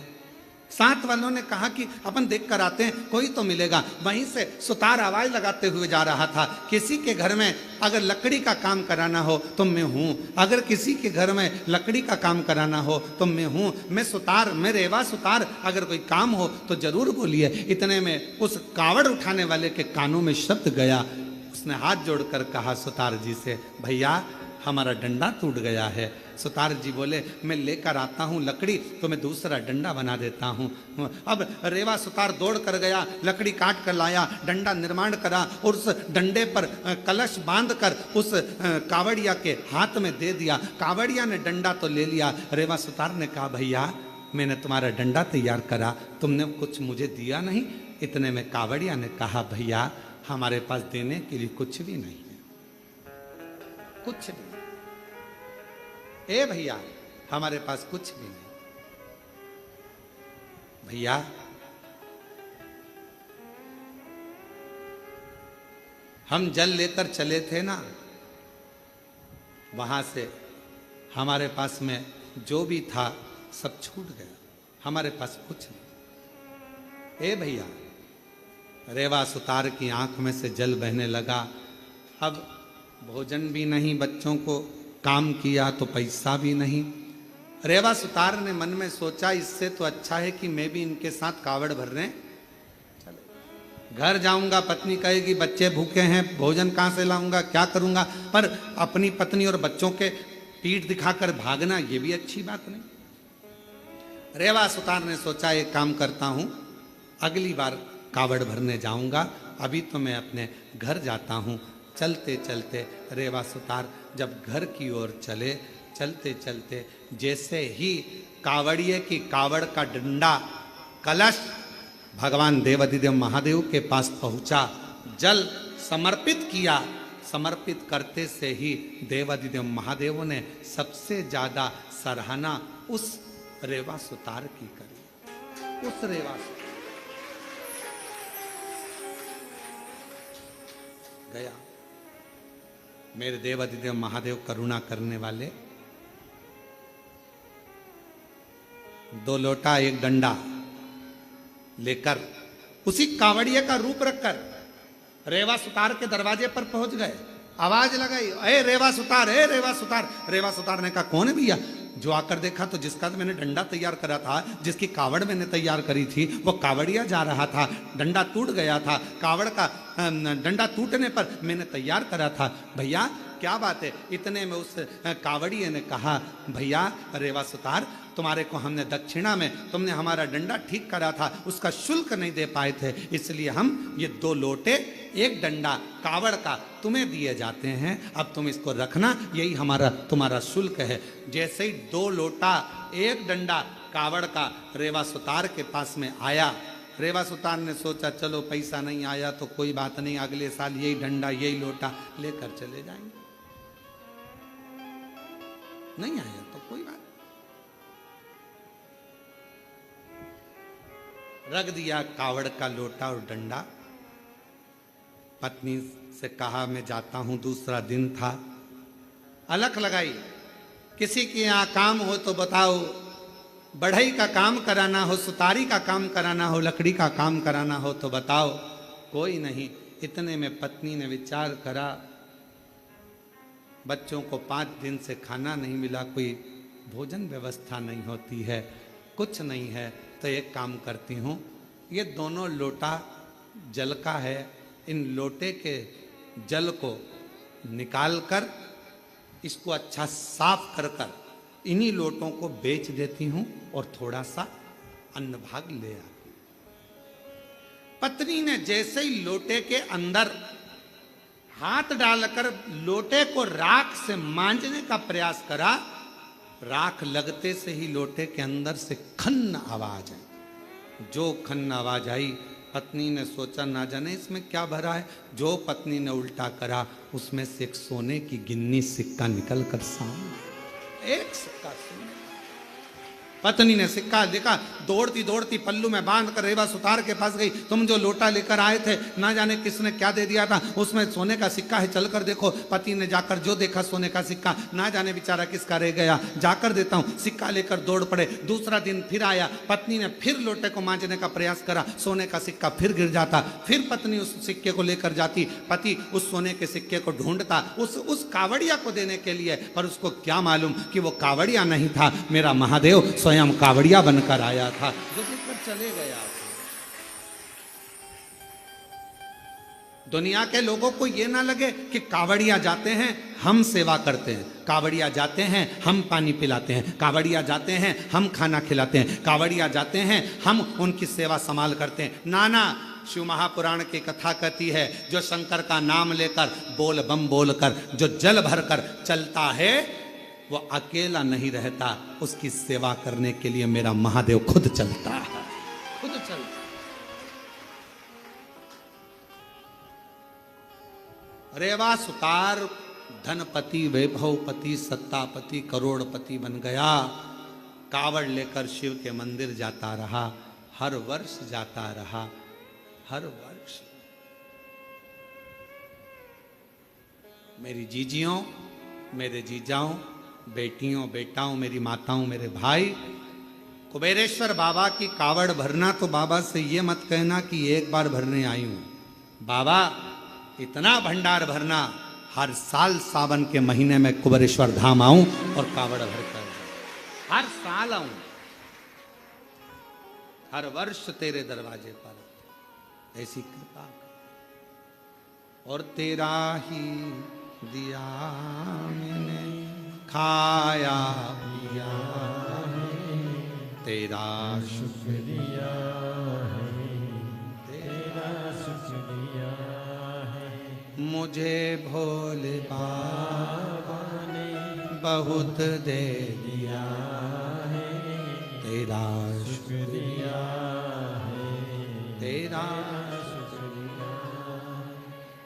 साथ वालों ने कहा कि अपन देख कर आते हैं, कोई तो मिलेगा। वहीं से सुतार आवाज लगाते हुए जा रहा था, किसी के घर में अगर लकड़ी का काम कराना हो तो मैं हूं, अगर किसी के घर में लकड़ी का काम कराना हो तो मैं हूं, मैं सुतार, मैं रेवा सुतार, अगर कोई काम हो तो जरूर बोलिए। इतने में उस कावड़ उठाने वाले के कानों में शब्द गया। उसने हाथ जोड़कर कहा सुतार जी से, भैया हमारा डंडा टूट गया है। सुतार जी बोले, मैं लेकर आता हूँ लकड़ी तो मैं दूसरा डंडा बना देता हूँ। अब रेवा सुतार दौड़ कर गया, लकड़ी काट कर लाया, डंडा निर्माण करा और उस डंडे पर कलश बांध कर उस कावड़िया के हाथ में दे दिया। कावड़िया ने डंडा तो ले लिया। रेवा सुतार ने कहा, भैया मैंने तुम्हारा डंडा तैयार करा, तुमने कुछ मुझे दिया नहीं। इतने में कावड़िया ने कहा, भैया हमारे पास देने के लिए कुछ भी नहीं है, कुछ भी। ए भैया हमारे पास कुछ भी नहीं। भैया हम जल लेकर चले थे ना, वहां से हमारे पास में जो भी था सब छूट गया, हमारे पास कुछ नहीं। ए भैया, रेवा सुतार की आंख में से जल बहने लगा। अब भोजन भी नहीं, बच्चों को काम किया तो पैसा भी नहीं। रेवा सुतार ने मन में सोचा, इससे तो अच्छा है कि मैं भी इनके साथ कावड़ भर रहे चले। घर जाऊंगा, पत्नी कहेगी बच्चे भूखे हैं, भोजन कहां से लाऊंगा, क्या करूंगा। पर अपनी पत्नी और बच्चों के पीठ दिखाकर भागना, ये भी अच्छी बात नहीं। रेवा सुतार ने सोचा, एक काम करता हूं, अगली बार कावड़ भरने जाऊंगा, अभी तो मैं अपने घर जाता हूं। चलते चलते रेवा सुतार जब घर की ओर चले, चलते चलते जैसे ही कावड़िए की कावड़ का डंडा कलश भगवान देवाधिदेव महादेव के पास पहुंचा, जल समर्पित किया। समर्पित करते से ही देवाधिदेव महादेव ने सबसे ज्यादा सराहना उस रेवा सुतार की करी। उस रेवा गया, मेरे देवाधिदेव महादेव करुणा करने वाले, 2 लोटा 1 डंडा लेकर उसी कावड़िए का रूप रखकर रेवा सुतार के दरवाजे पर पहुंच गए। आवाज लगाई, ए रेवा सुतार, ए रेवा सुतार। रेवा सुतार ने कहा, कौन है भैया? जो आकर देखा तो जिसका तो मैंने डंडा तैयार करा था, जिसकी कावड़ मैंने तैयार करी थी, वो कावड़िया जा रहा था, डंडा टूट गया था। कावड़ का डंडा टूटने पर मैंने तैयार करा था। भैया क्या बात है? इतने में उस कावड़िए ने कहा, भैया रेवा सुतार, तुम्हारे को हमने दक्षिणा में, तुमने हमारा डंडा ठीक करा था, उसका शुल्क नहीं दे पाए थे, इसलिए हम ये 2 लोटे 1 डंडा कावड़ का तुम्हें दिए जाते हैं। अब तुम इसको रखना, यही हमारा तुम्हारा शुल्क है। जैसे ही 2 लोटा 1 डंडा कावड़ का रेवा सुतार के पास में आया, रेवा सुतार ने सोचा, चलो पैसा नहीं आया तो कोई बात नहीं, अगले साल यही डंडा यही लोटा लेकर चले जाएंगे। नहीं आया तो कोई बात, रख दिया कावड़ का लोटा और डंडा। पत्नी से कहा, मैं जाता हूं, दूसरा दिन था। अलख लगाई, किसी के यहाँ काम हो तो बताओ, बढ़ई का काम कराना हो, सुतारी का काम कराना हो, लकड़ी का काम कराना हो तो बताओ। कोई नहीं। इतने में पत्नी ने विचार करा, बच्चों को 5 दिन से खाना नहीं मिला, कोई भोजन व्यवस्था नहीं होती है, कुछ नहीं है, तो एक काम करती हूँ, ये दोनों लोटा जल का है, इन लोटे के जल को निकाल कर इसको अच्छा साफ कर कर इन्हीं लोटों को बेच देती हूँ और थोड़ा सा अन्न भाग ले आती। पत्नी ने जैसे ही लोटे के अंदर हाथ डालकर लोटे को राख से मांजने का प्रयास करा, राख लगते से ही लोटे के अंदर से खन्न आवाज आई। जो खन्न आवाज आई, पत्नी ने सोचा ना जाने इसमें क्या भरा है। जो पत्नी ने उल्टा करा, उसमें से एक सोने की गिन्नी सिक्का निकल कर सामने, एक सिक्का सोने। पत्नी ने सिक्का देखा, दौड़ती दौड़ती पल्लू में बांध कर रेवा सुतार के पास गई। तुम जो लोटा लेकर आए थे, ना जाने किसने क्या दे दिया था, उसमें सोने का सिक्का है, चलकर देखो। पति ने जाकर जो देखा सोने का सिक्का, ना जाने बेचारा किसका रह गया, जाकर देता हूं। सिक्का लेकर दौड़ पड़े। दूसरा दिन फिर आया, पत्नी ने फिर लोटे को मांजने का प्रयास करा, सोने का सिक्का फिर गिर जाता। फिर पत्नी उस सिक्के को लेकर जाती, पति उस सोने के सिक्के को ढूंढता उस कावड़िया को देने के लिए, पर उसको क्या मालूम कि वो कावड़िया नहीं था, मेरा महादेव स्वयं कावड़िया बनकर आया था, जो देकर चले गया। दुनिया के लोगों को ये ना लगे कि कावड़िया जाते हैं हम सेवा करते हैं, कावड़िया जाते हैं हम पानी पिलाते हैं, कावड़िया जाते हैं हम खाना खिलाते हैं, कावड़िया जाते हैं हम उनकी सेवा संभाल करते हैं। नाना, शिव महापुराण की कथा कहती है, जो शंकर का नाम लेकर बोल बम बोलकर जो जल भरकर चलता है, वो अकेला नहीं रहता, उसकी सेवा करने के लिए मेरा महादेव खुद चलता है, खुद चलता है। रेवा सुतार धनपति, वैभवपति, सत्तापति, करोड़पति बन गया। कावड़ लेकर शिव के मंदिर जाता रहा, हर वर्ष जाता रहा, हर वर्ष। मेरी जीजियों, मेरे जीजाओं, बेटियों, बेटाओं, मेरी माताओं, मेरे भाई, कुबेरेश्वर बाबा की कावड़ भरना तो बाबा से ये मत कहना कि एक बार भरने आई हूं। बाबा इतना भंडार भरना, हर साल सावन के महीने में कुबेरेश्वर धाम आऊं और कावड़ भरकर, हर साल आऊं, हर वर्ष तेरे दरवाजे पर, ऐसी कृपा। और तेरा ही दिया मैंने खाया पिया, तेरा शुक्रिया है, तेरा शुक्रिया है। मुझे भोले बाबा ने बहुत दे दिया है, तेरा शुक्रिया है, तेरा। शुक्रिया।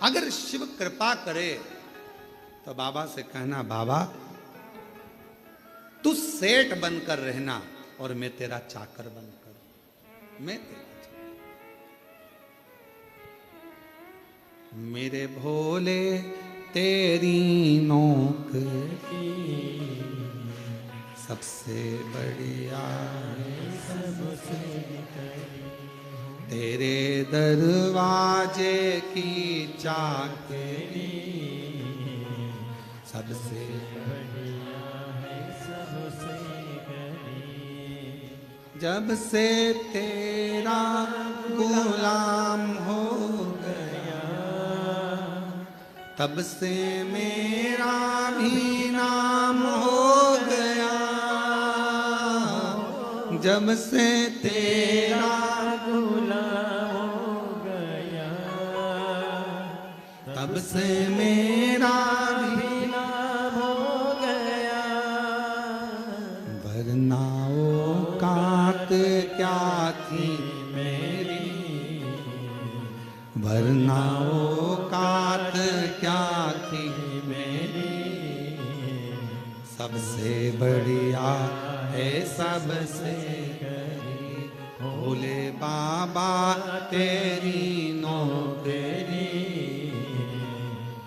अगर शिव कृपा करे तो बाबा से कहना, बाबा तू सेठ बनकर रहना और मैं तेरा चाकर बनकर, मैं तेरा चाकर। मेरे भोले तेरी नौकरी सबसे बढ़िया है, सबसे तेरे दरवाजे की चाकरी सबसे बढ़िया है, सबसे करी। जब से तेरा गुलाम हो गया, तब से मेरा भी नाम हो गया। जब से तेरा गुलाम हो गया, तब से मेरा भी नाम हो गया। वरना औकात क्या थी मेरी, वरना औकात क्या थी मेरी, सबसे बढ़िया है सबसे करी। भोले बाबा तेरी नौकरी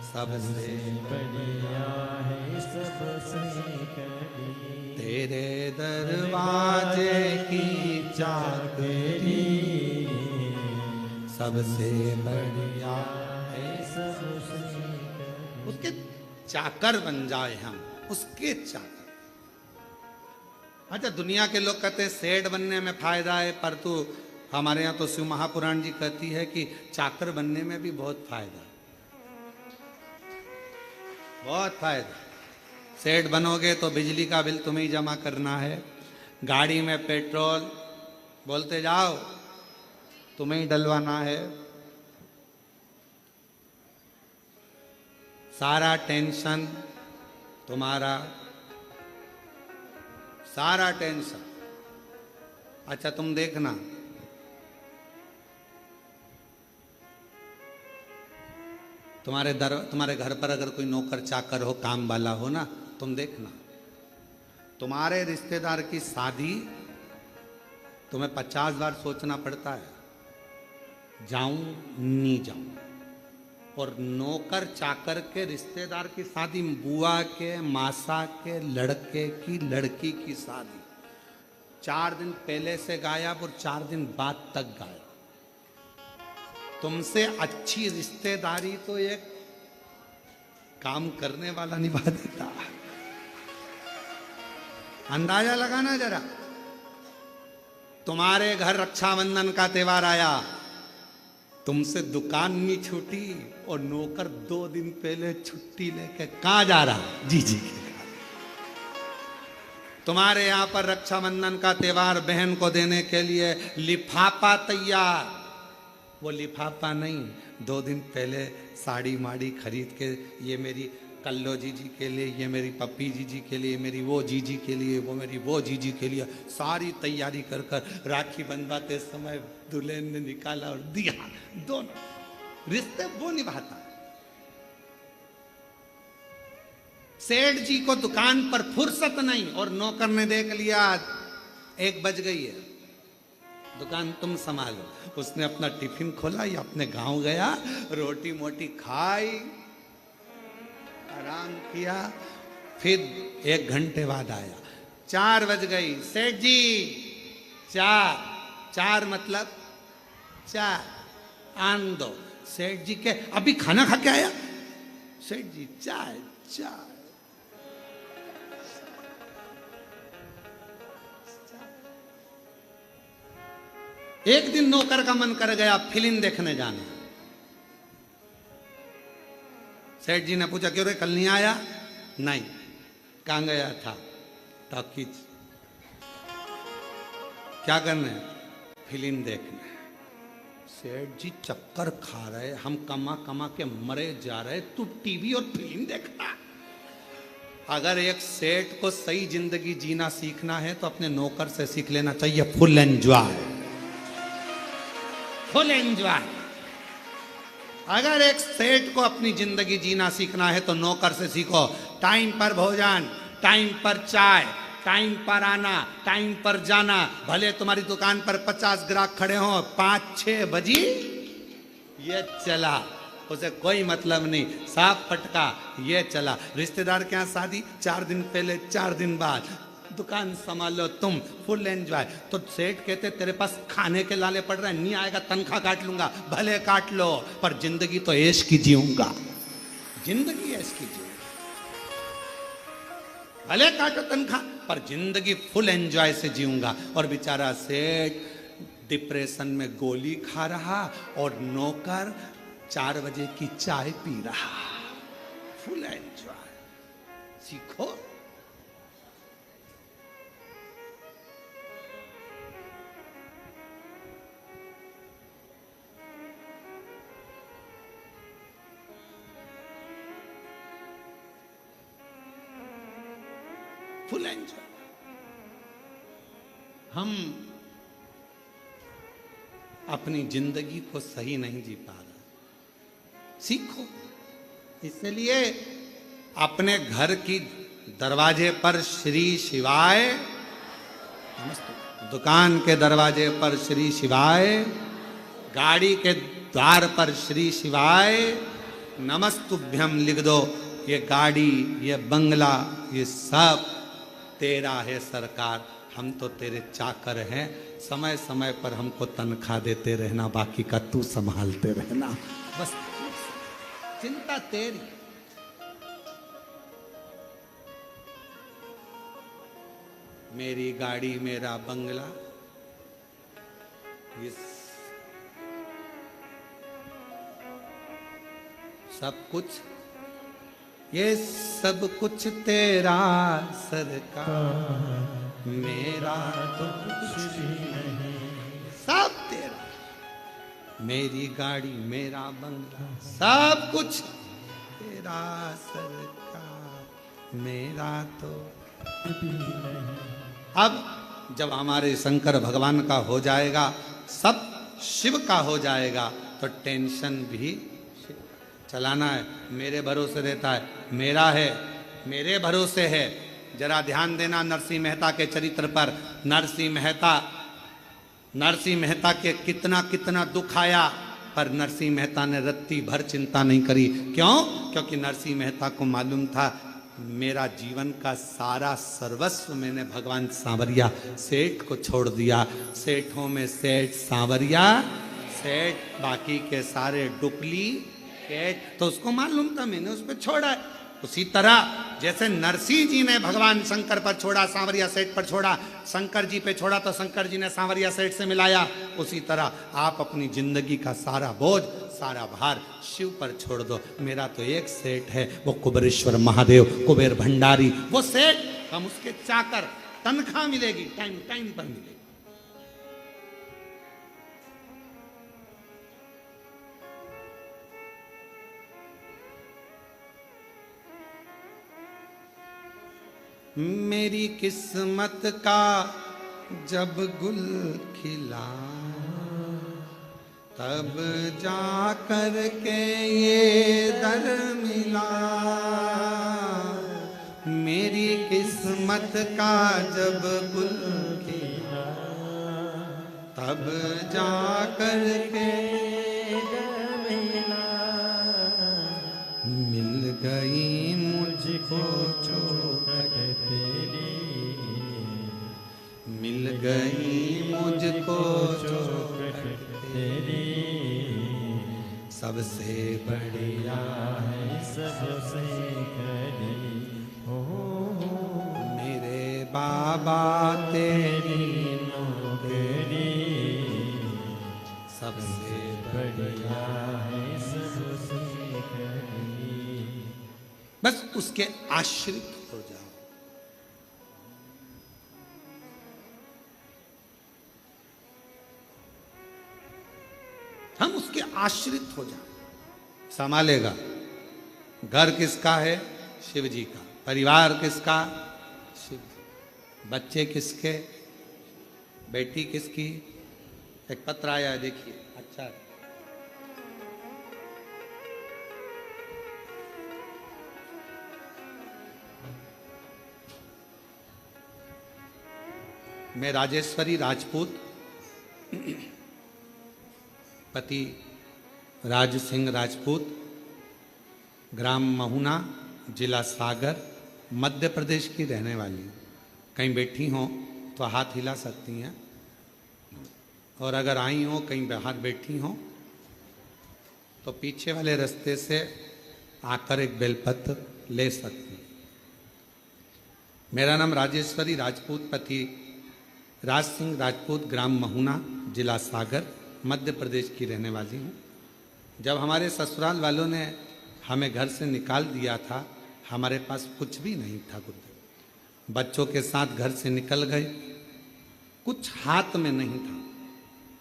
सबसे बढ़िया है, सबसे करी। तेरे दरवाजे की चाकरी सबसे बढ़िया है, सबसे करी। उसके चाकर बन जाए हम, उसके चाकर। अच्छा, दुनिया के लोग कहते हैं सेठ बनने में फायदा है, पर तू हमारे यहाँ तो शिव महापुराण जी कहती है कि चाकर बनने में भी बहुत फायदा है, बहुत फायदा। सेठ बनोगे तो बिजली का बिल तुम्हें ही जमा करना है, गाड़ी में पेट्रोल बोलते जाओ तुम्हें ही डलवाना है, सारा टेंशन तुम्हारा, सारा टेंशन। अच्छा तुम देखना, तुम्हारे घर पर अगर कोई नौकर चाकर हो, काम वाला हो ना, तुम देखना तुम्हारे रिश्तेदार की शादी तुम्हें 50 बार सोचना पड़ता है, जाऊं नहीं जाऊं। और नौकर चाकर के रिश्तेदार की शादी, बुआ के मासा के लड़के की लड़की की शादी, 4 दिन पहले से गायब और 4 दिन बाद तक गायब। तुमसे अच्छी रिश्तेदारी तो एक काम करने वाला निभा देता। अंदाजा लगाना जरा, तुम्हारे घर रक्षाबंधन का त्योहार आया, तुमसे दुकान नहीं छूटी और नौकर 2 दिन पहले छुट्टी लेके कहां जा रहा? जी जी। तुम्हारे यहां पर रक्षाबंधन का त्योहार बहन को देने के लिए लिफाफा तैयार, वो लिफाफा नहीं, 2 दिन पहले साड़ी माड़ी खरीद के, ये मेरी कल्लो जीजी के लिए, ये मेरी पप्पी जीजी के लिए, मेरी वो जीजी के लिए, वो मेरी वो जीजी के लिए, सारी तैयारी कर कर राखी बंधवाते समय दुल्हन ने निकाला और दिया। दोनों रिश्ते वो निभाता है। सेठ जी को दुकान पर फुर्सत नहीं और नौकर ने देख लिया 1 बज गई है, दुकान तुम संभालो। उसने अपना टिफिन खोला या अपने गांव गया, रोटी मोटी खाई, आराम किया, फिर 1 घंटे बाद आया, 4 बज गई, सेठ जी 4 मतलब 4 आन दो। सेठ जी के अभी खाना खा के आया, सेठ जी चाय। एक दिन नौकर का मन कर गया फिल्म देखने जाने। सेठ जी ने पूछा क्यों रे कल नहीं आया? नहीं। कहां गया था? टॉकीज। क्या करने? फिल्म देखने। सेठ जी चक्कर खा रहे, हम कमा कमा के मरे जा रहे, तू टीवी और फिल्म देखना। अगर एक सेठ को सही जिंदगी जीना सीखना है तो अपने नौकर से सीख लेना चाहिए, फुल एंजॉय, फुल एंजॉय। अगर एक सेठ को अपनी जिंदगी जीना सीखना है तो नौकर से सीखो। टाइम पर भोजन, टाइम पर चाय, टाइम पर आना, टाइम पर जाना। भले तुम्हारी दुकान पर 50 ग्राहक खड़े हों, 5-6 बजी ये चला, उसे कोई मतलब नहीं, साफ फटका ये चला। रिश्तेदार के यहाँ शादी, 4 दिन पहले 4 दिन बाद, दुकान संभालो तुम, फुल एंजॉय। तो सेठ कहते तेरे पास खाने के लाले पड़ रहे हैं, नहीं आएगा तनख्वाह काट लूंगा। भले काट लो, पर जिंदगी तो ऐश की जीऊंगा, जिंदगी ऐश की जीऊंगा। भले काटो तनख्वाह, पर जिंदगी फुल एंजॉय से जीऊंगा। और बेचारा सेठ डिप्रेशन में गोली खा रहा और नौकर 4 बजे की चाय पी रहा। फुल एंजॉय सीखो। Full enjoy. हम अपनी जिंदगी को सही नहीं जी पा रहे, सीखो। इसलिए अपने घर की दरवाजे पर श्री शिवाय, दुकान के दरवाजे पर श्री शिवाय, गाड़ी के द्वार पर श्री शिवाय नमस्तुभ्यम लिख दो। ये गाड़ी, ये बंगला, ये सब तेरा है सरकार, हम तो तेरे चाकर हैं। समय समय पर हमको तनख्वाह देते रहना, बाकी का तू संभालते रहना, बस चिंता तेरी। मेरी गाड़ी, मेरा बंगला, ये सब कुछ, ये सब कुछ तेरा सरकार, मेरा तो कुछ भी नहीं, सब तेरा। मेरी गाड़ी, मेरा बंगला, सब कुछ तेरा सरकार, मेरा तो कुछ भी नहीं। अब जब हमारे शंकर भगवान का हो जाएगा, सब शिव का हो जाएगा, तो टेंशन भी चलाना है। मेरे भरोसे रहता है, मेरा है, मेरे भरोसे है। जरा ध्यान देना नरसिंह मेहता के चरित्र पर। नरसिंह मेहता नरसिंह मेहता के कितना कितना दुख आया, पर नरसिंह मेहता ने रत्ती भर चिंता नहीं करी। क्यों? क्योंकि नरसिंह मेहता को मालूम था मेरा जीवन का सारा सर्वस्व मैंने भगवान सांवरिया सेठ को छोड़ दिया। सेठों में सेठ सांवरिया सेठ, बाकी के सारे डुप्लीकेट। तो उसको मालूम था मैंने उस पर छोड़ा है। उसी तरह जैसे नरसिंह जी ने भगवान शंकर पर छोड़ा, सांवरिया सेठ पर छोड़ा, शंकर जी पे छोड़ा तो शंकर जी ने सांवरिया सेठ से मिलाया, उसी तरह आप अपनी जिंदगी का सारा बोझ, सारा भार शिव पर छोड़ दो। मेरा तो एक सेठ है, वो कुबेरेश्वर महादेव, कुबेर भंडारी, वो सेठ, हम उसके चाकर, तनख्वाह मिलेगी, टाइम टाइम पर मिलेगी। मेरी किस्मत का जब गुल खिला, तब जा कर के ये दर मिला। मेरी किस्मत का जब गुल खिला, तब जा कर के दर मिला। मिल गई मुझको चौखट तेरी, मिल गई मुझको चौखट तेरी। सबसे बढ़िया है सबसे कड़ी, मेरे बाबा तेरी नौकरी। सबसे बढ़िया है सबसे कड़ी। बस उसके आश्रित हो जाओ। हम उसके आश्रित हो जाओ। संभालेगा। घर किसका है? शिव जी का। परिवार किसका? शिव जी। बच्चे किसके? बेटी किसकी? एक पत्र आया है, देखिए। अच्छा है। मैं राजेश्वरी राजपूत, पति राज सिंह राजपूत, ग्राम महुना, जिला सागर, मध्य प्रदेश की रहने वाली हूँ। कहीं बैठी हों तो हाथ हिला सकती हैं, और अगर आई हों कहीं बाहर बैठी हों तो पीछे वाले रास्ते से आकर एक बेलपत्र ले सकती हैं। मेरा नाम राजेश्वरी राजपूत, पति राज सिंह राजपूत, ग्राम महुना, जिला सागर, मध्य प्रदेश की रहने वाली हूँ। जब हमारे ससुराल वालों ने हमें घर से निकाल दिया था, हमारे पास कुछ भी नहीं था गुरुदेव। बच्चों के साथ घर से निकल गए, कुछ हाथ में नहीं था,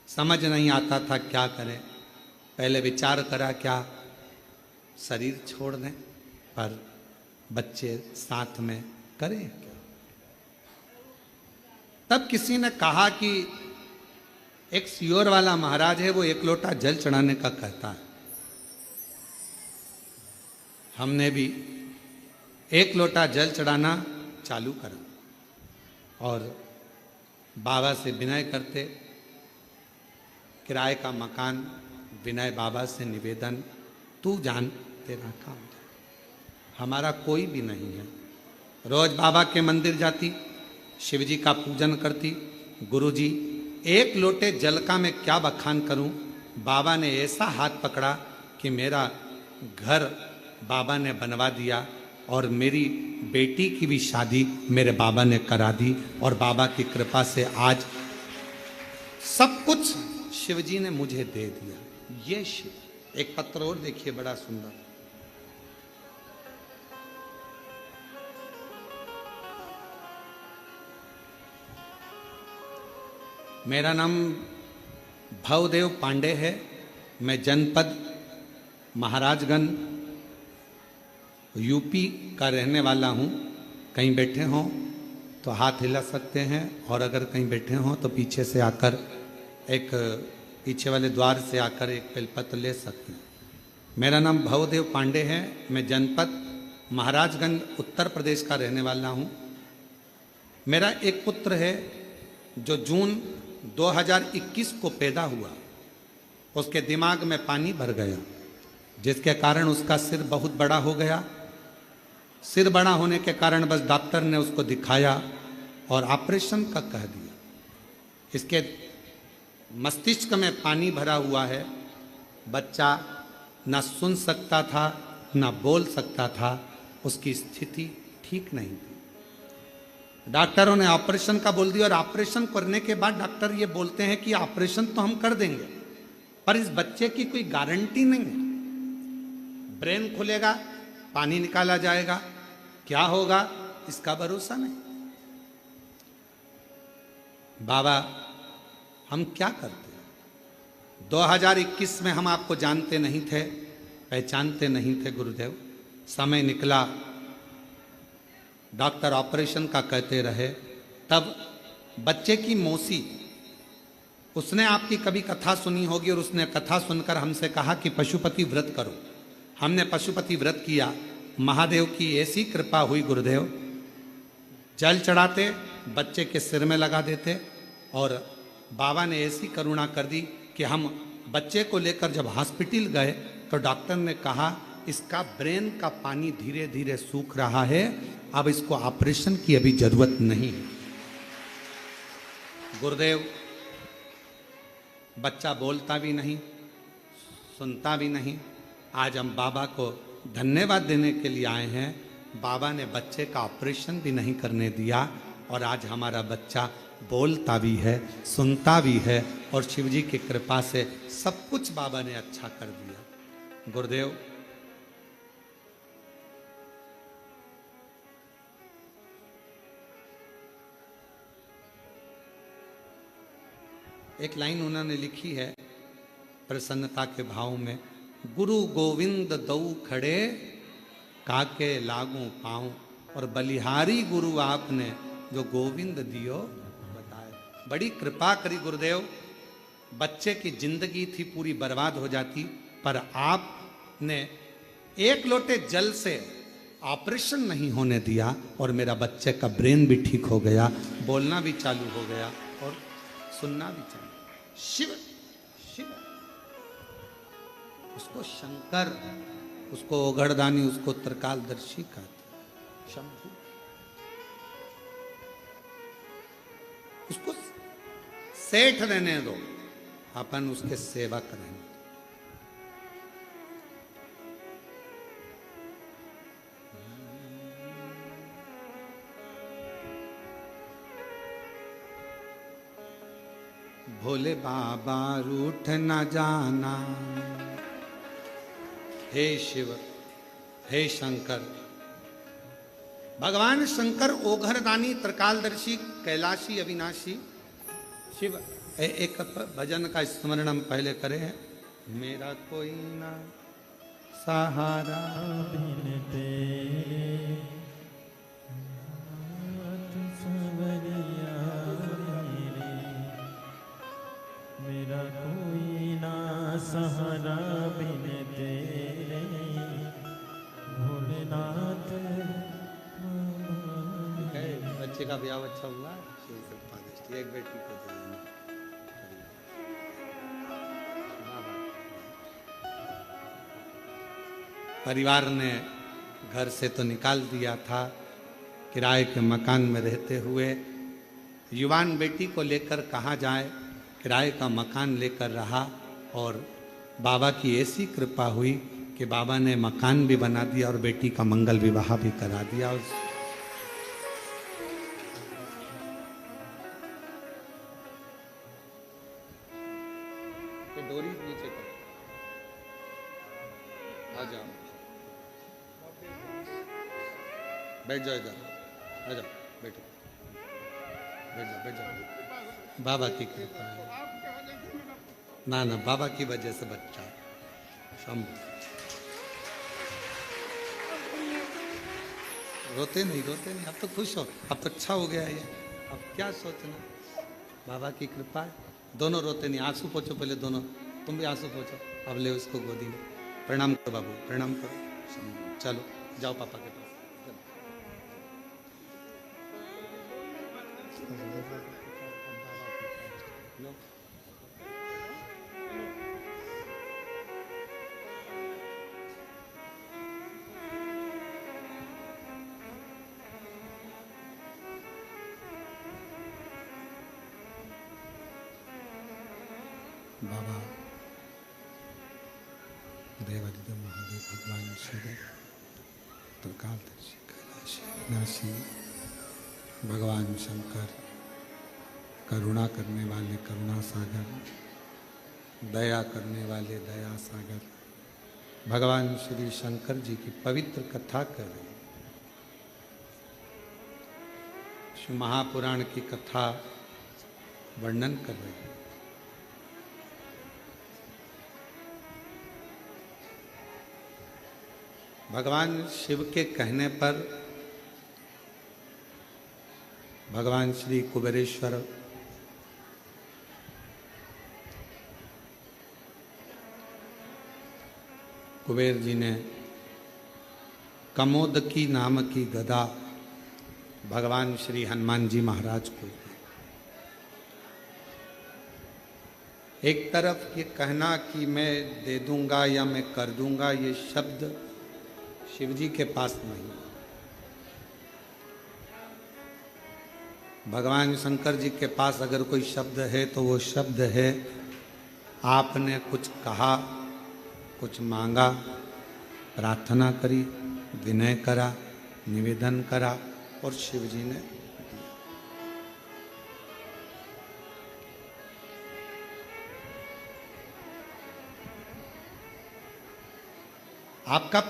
समझ नहीं आता था क्या करें। पहले विचार करा क्या शरीर छोड़ दें, पर बच्चे साथ में करें क्या। तब किसी ने कहा कि एक सियोर वाला महाराज है, वो एक लोटा जल चढ़ाने का कहता है। हमने भी एक लोटा जल चढ़ाना चालू करा और बाबा से विनय करते, किराए का मकान, विनय बाबा से निवेदन, तू जान तेरा काम, हमारा कोई भी नहीं है। रोज बाबा के मंदिर जाती, शिव जी का पूजन करती। गुरुजी, एक लोटे जल का मैं क्या बखान करूं। बाबा ने ऐसा हाथ पकड़ा कि मेरा घर बाबा ने बनवा दिया, और मेरी बेटी की भी शादी मेरे बाबा ने करा दी, और बाबा की कृपा से आज सब कुछ शिव जी ने मुझे दे दिया। ये शिव। एक पत्र और देखिए, बड़ा सुंदर। मेरा नाम भवदेव पांडे है। मैं जनपद महाराजगंज यूपी का रहने वाला हूँ। कहीं बैठे हों तो हाथ हिला सकते हैं, और अगर कहीं बैठे हों तो पीछे से आकर एक पीछे वाले द्वार से आकर एक बेलपत्र ले सकते हैं। मेरा नाम भवदेव पांडे है। मैं जनपद महाराजगंज उत्तर प्रदेश का रहने वाला हूँ। मेरा एक पुत्र है जो जून 2021 को पैदा हुआ, उसके दिमाग में पानी भर गया, जिसके कारण उसका सिर बहुत बड़ा हो गया। सिर बड़ा होने के कारण बस डॉक्टर ने उसको दिखाया और ऑपरेशन का कह दिया। इसके मस्तिष्क में पानी भरा हुआ है, बच्चा ना सुन सकता था ना बोल सकता था, उसकी स्थिति ठीक नहीं थी। डॉक्टरों ने ऑपरेशन का बोल दिया और ऑपरेशन करने के बाद डॉक्टर ये बोलते हैं कि ऑपरेशन तो हम कर देंगे, पर इस बच्चे की कोई गारंटी नहीं है। ब्रेन खुलेगा, पानी निकाला जाएगा, क्या होगा इसका भरोसा नहीं। बाबा हम क्या करते? 2021 में हम आपको जानते नहीं थे, पहचानते नहीं थे गुरुदेव। समय निकला, डॉक्टर ऑपरेशन का कहते रहे, तब बच्चे की मौसी, उसने आपकी कभी कथा सुनी होगी और उसने कथा सुनकर हमसे कहा कि पशुपति व्रत करो। हमने पशुपति व्रत किया, महादेव की ऐसी कृपा हुई गुरुदेव, जल चढ़ाते बच्चे के सिर में लगा देते और बाबा ने ऐसी करुणा कर दी कि हम बच्चे को लेकर जब हॉस्पिटल गए तो डॉक्टर ने कहा इसका ब्रेन का पानी धीरे धीरे सूख रहा है, अब इसको ऑपरेशन की अभी जरूरत नहीं है। गुरुदेव बच्चा बोलता भी नहीं, सुनता भी नहीं। आज हम बाबा को धन्यवाद देने के लिए आए हैं। बाबा ने बच्चे का ऑपरेशन भी नहीं करने दिया और आज हमारा बच्चा बोलता भी है, सुनता भी है और शिव जी की कृपा से सब कुछ बाबा ने अच्छा कर दिया। गुरुदेव एक लाइन उन्होंने लिखी है प्रसन्नता के भाव में, गुरु गोविंद दऊ खड़े काके लागू पाऊं, और बलिहारी गुरु आपने जो गोविंद दियो बताए। बड़ी कृपा करी गुरुदेव, बच्चे की जिंदगी थी पूरी बर्बाद हो जाती, पर आपने एक लोटे जल से ऑपरेशन नहीं होने दिया और मेरा बच्चे का ब्रेन भी ठीक हो गया, बोलना भी चालू हो गया और सुनना भी चालू। शिव शिव, उसको शंकर, उसको ओघड़दानी, उसको त्रिकालदर्शी कहते, शंभु। उसको सेठ रहने दो, अपन उसके सेवक रहने दो। भोले बाबा रूठ न जाना, हे शिव हे शंकर। भगवान शंकर ओघरदानी, त्रिकालदर्शी, कैलाशी, अविनाशी शिव। एक भजन का स्मरण हम पहले करें हैं, मेरा कोई ना सहारा बिन तेरे सवरिया मेरे, मेरा कोई ना सहारा बिन तेरे भोलेनाथ। बच्चे का ब्याह अच्छा हुआ, एक बेटी को दे देना। परिवार ने घर से तो निकाल दिया था, किराए के मकान में रहते हुए युवान बेटी को लेकर कहाँ जाए, किराए का मकान लेकर रहा और बाबा की ऐसी कृपा हुई कि बाबा ने मकान भी बना दिया और बेटी का मंगल विवाह भी करा दिया। डोरी नीचे कर, आ जाओ, बैठ जाओ इधर, आ जाओ, बैठो, बैठ जाओ, बैठ जाओ। बाबा की कृपा है, ना ना बाबा की वजह से बच्चा शंभु। रोते नहीं, रोते नहीं, अब तो खुश हो, अब तो अच्छा हो गया ये, अब क्या सोचना, बाबा की कृपा है। दोनों रोते नहीं, आंसू पोछो पहले दोनों, तुम भी आंसू पोछो, अब ले उसको गोदी में। प्रणाम करो बाबू, प्रणाम करो, चलो जाओ पापा के पास। बाबा देवादिदेव महादेव भगवान शिव त्रिकालदर्शी कैलाशी विनाशी भगवान शंकर करुणा करने वाले करुणा सागर, दया करने वाले दया सागर, भगवान श्री शंकर जी की पवित्र कथा कर रहे हैं। शिव महापुराण की कथा वर्णन कर रहे हैं। भगवान शिव के कहने पर भगवान श्री कुबेरेश्वर कुबेर जी ने कमोदकी नाम की गदा भगवान श्री हनुमान जी महाराज को दी। एक तरफ ये कहना कि मैं दे दूंगा या मैं कर दूंगा, ये शब्द शिव जी के पास नहीं। भगवान शंकर जी के पास अगर कोई शब्द है तो वो शब्द है, आपने कुछ कहा, कुछ मांगा, प्रार्थना करी, विनय करा, निवेदन करा और शिव जी ने दिया। आपका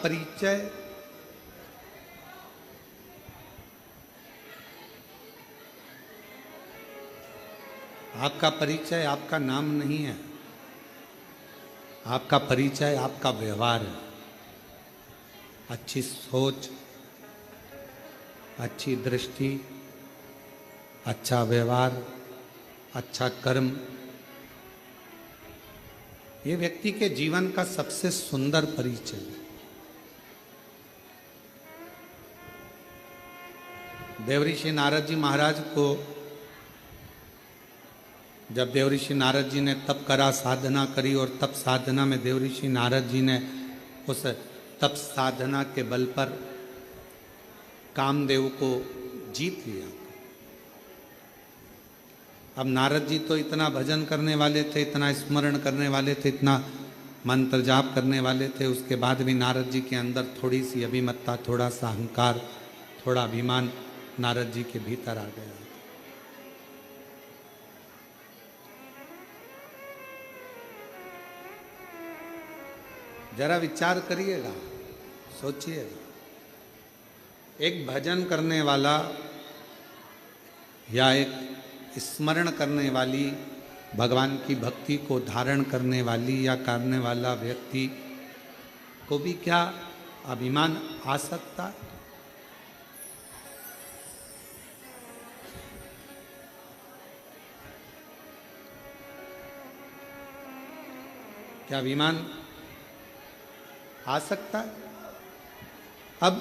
परिचय आपका नाम नहीं है, आपका परिचय आपका व्यवहार है। अच्छी सोच, अच्छी दृष्टि, अच्छा व्यवहार, अच्छा कर्म, ये व्यक्ति के जीवन का सबसे सुंदर परिचय है। देवऋषि नारद जी महाराज को जब देवऋषि नारद जी ने तप करा, साधना करी और तप साधना में देवऋषि नारद जी ने उस तप साधना के बल पर कामदेव को जीत लिया। अब नारद जी तो इतना भजन करने वाले थे, इतना स्मरण करने वाले थे, इतना मंत्र जाप करने वाले थे, उसके बाद भी नारद जी के अंदर थोड़ी सी अभिमत्ता, थोड़ा सा अहंकार, थोड़ा अभिमान नारद जी के भीतर आ गया। जरा विचार करिएगा, सोचिएगा। एक भजन करने वाला या एक स्मरण करने वाली, भगवान की भक्ति को धारण करने वाली या करने वाला व्यक्ति को भी क्या अभिमान आ सकता है? क्या अभिमान आ सकता है? अब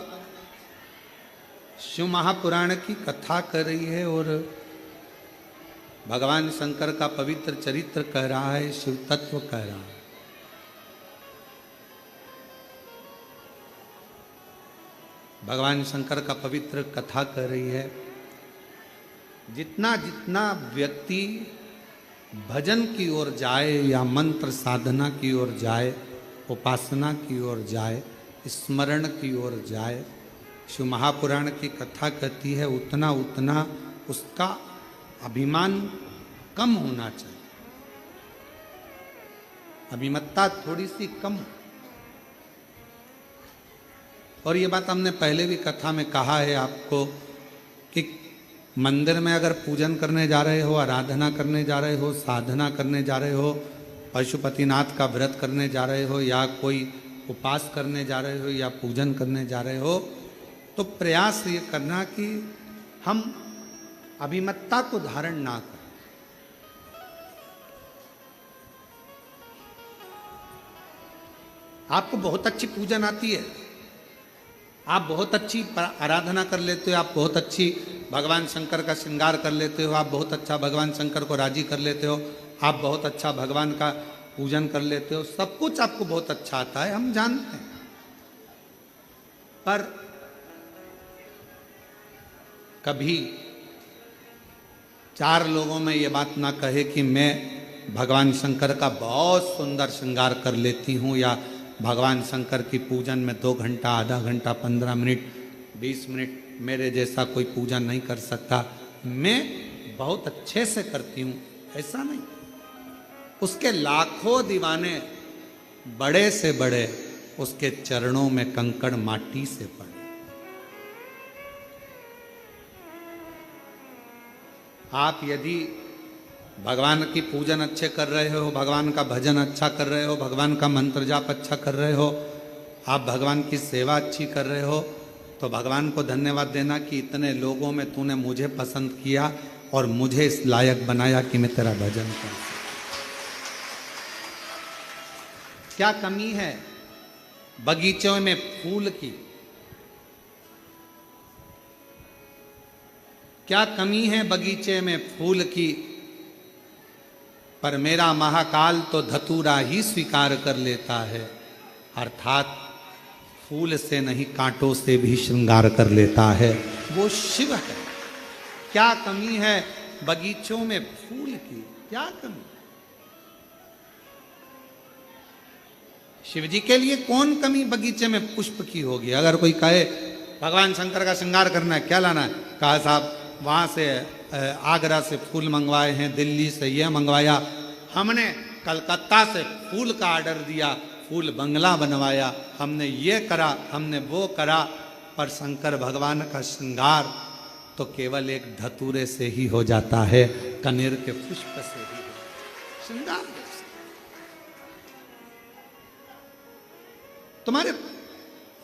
शिव महापुराण की कथा कर रही है और भगवान शंकर का पवित्र चरित्र कह रहा है, शिव तत्व कह रहा है। भगवान शंकर का पवित्र कथा कर रही है। जितना जितना व्यक्ति भजन की ओर जाए या मंत्र साधना की ओर जाए, उपासना की ओर जाए, स्मरण की ओर जाए, शिव महापुराण की कथा कहती है उतना उतना उसका अभिमान कम होना चाहिए, अभिमत्ता थोड़ी सी कम। और ये बात हमने पहले भी कथा में कहा है आपको कि मंदिर में अगर पूजन करने जा रहे हो, आराधना करने जा रहे हो, साधना करने जा रहे हो, पशुपतिनाथ का व्रत करने जा रहे हो या कोई उपास करने जा रहे हो या पूजन करने जा रहे हो, तो प्रयास ये करना कि हम अभिमत्ता को धारण ना करें। आपको बहुत अच्छी पूजन आती है, आप बहुत अच्छी आराधना कर लेते हो, आप बहुत अच्छी भगवान शंकर का श्रृंगार कर लेते हो, आप बहुत अच्छा भगवान शंकर को राजी कर लेते हो, आप बहुत अच्छा भगवान का पूजन कर लेते हो, सब कुछ आपको बहुत अच्छा आता है, हम जानते हैं। पर कभी 4 लोगों में ये बात ना कहे कि मैं भगवान शंकर का बहुत सुंदर श्रृंगार कर लेती हूँ, या भगवान शंकर की पूजन में 2 घंटा, आधा घंटा, 15 मिनट, 20 मिनट मेरे जैसा कोई पूजन नहीं कर सकता, मैं बहुत अच्छे से करती हूँ, ऐसा नहीं। उसके लाखों दीवाने, बड़े से बड़े, उसके चरणों में कंकड़ माटी से पड़े। आप यदि भगवान की पूजन अच्छे कर रहे हो, भगवान का भजन अच्छा कर रहे हो, भगवान का मंत्र जाप अच्छा कर रहे हो, आप भगवान की सेवा अच्छी कर रहे हो, तो भगवान को धन्यवाद देना कि इतने लोगों में तूने मुझे पसंद किया और मुझे इस लायक बनाया कि मैं तेरा भजन कर सकूं। क्या कमी है बगीचों में फूल की? क्या कमी है बगीचे में फूल की? पर मेरा महाकाल तो धतूरा ही स्वीकार कर लेता है, अर्थात फूल से नहीं कांटों से भी श्रृंगार कर लेता है, वो शिव है। क्या कमी है बगीचों में फूल की? क्या कमी? शिव जी के लिए कौन कमी बगीचे में पुष्प की होगी? अगर कोई कहे भगवान शंकर का श्रृंगार करना है, क्या लाना है? कहा साहब वहाँ से आगरा से फूल मंगवाए हैं, दिल्ली से यह मंगवाया, हमने कलकत्ता से फूल का ऑर्डर दिया, फूल बंगला बनवाया, हमने ये करा, हमने वो करा। पर शंकर भगवान का श्रृंगार तो केवल एक धतूरे से ही हो जाता है, कनेर के पुष्प से ही श्रृंगार। तुम्हारे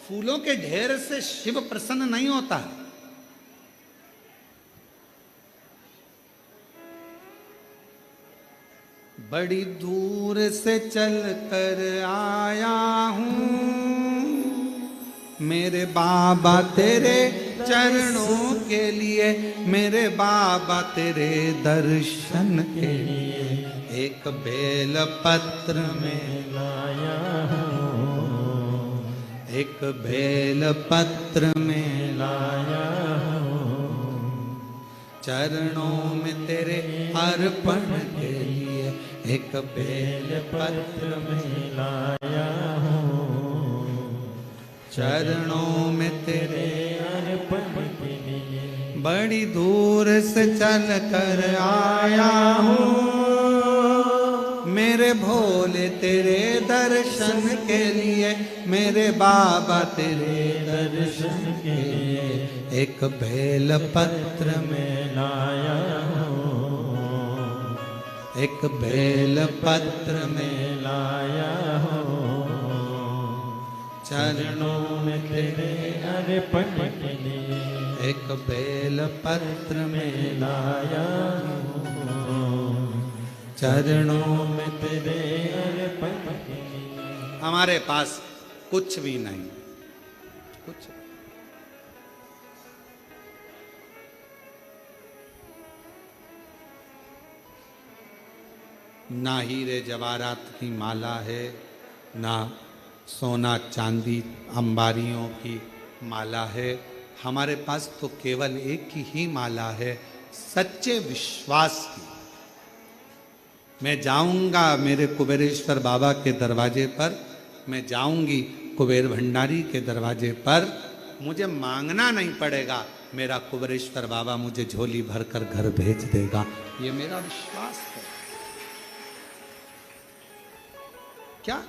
फूलों के ढेर से शिव प्रसन्न नहीं होता है। बड़ी दूर से चल कर आया हूँ मेरे बाबा तेरे चरणों के लिए, मेरे बाबा तेरे दर्शन के लिए, एक बेल पत्र में लाया हूँ, एक बेल पत्र में लाया हूँ, चरणों में तेरे अर्पण के लिए, एक बेल पत्र में लाया हूँ, चरणों में तेरे अर्पण के लिए। बड़ी दूर से चल कर आया हूँ मेरे भोले तेरे दर्शन के लिए, मेरे बाबा तेरे दर्शन के लिए, एक बेल पत्र में लाया हूँ, एक बेल पत्र में लाया हूँ, चरणों में तेरे अर्पण के लिए। एक बेल पत्र में लाया हूँ, चरणों में तेरे अर्पण के लिए। हमारे पास कुछ भी नहीं, कुछ ना हीरे जवाहरात की माला है, ना सोना चांदी अंबारियों की माला है। हमारे पास तो केवल एक ही माला है, सच्चे विश्वास की। मैं जाऊंगा मेरे कुबेरेश्वर बाबा के दरवाजे पर, मैं जाऊंगी कुबेर भंडारी के दरवाजे पर, मुझे मांगना नहीं पड़ेगा, मेरा कुबेरेश्वर बाबा मुझे झोली भरकर घर भेज देगा। ये मेरा विश्वास है। क्या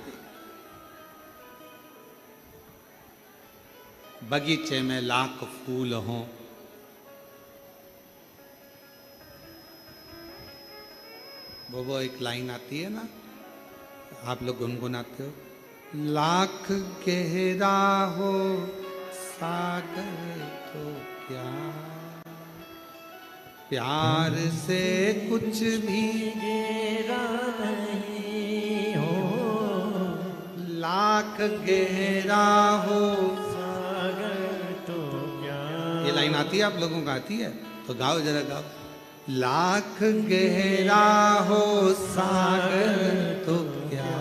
बगीचे में लाख फूल हों, वो एक लाइन आती है ना, आप लोग गुनगुनाते हो, लाख गहरा हो सागर तो क्या, प्यार से कुछ भी गहरा नहीं हो, लाख गहरा हो। सागर तो क्या। ये लाइन आती है, आप लोगों को आती है तो गाओ, जरा गाओ। लाख गहरा हो सागर तो क्या,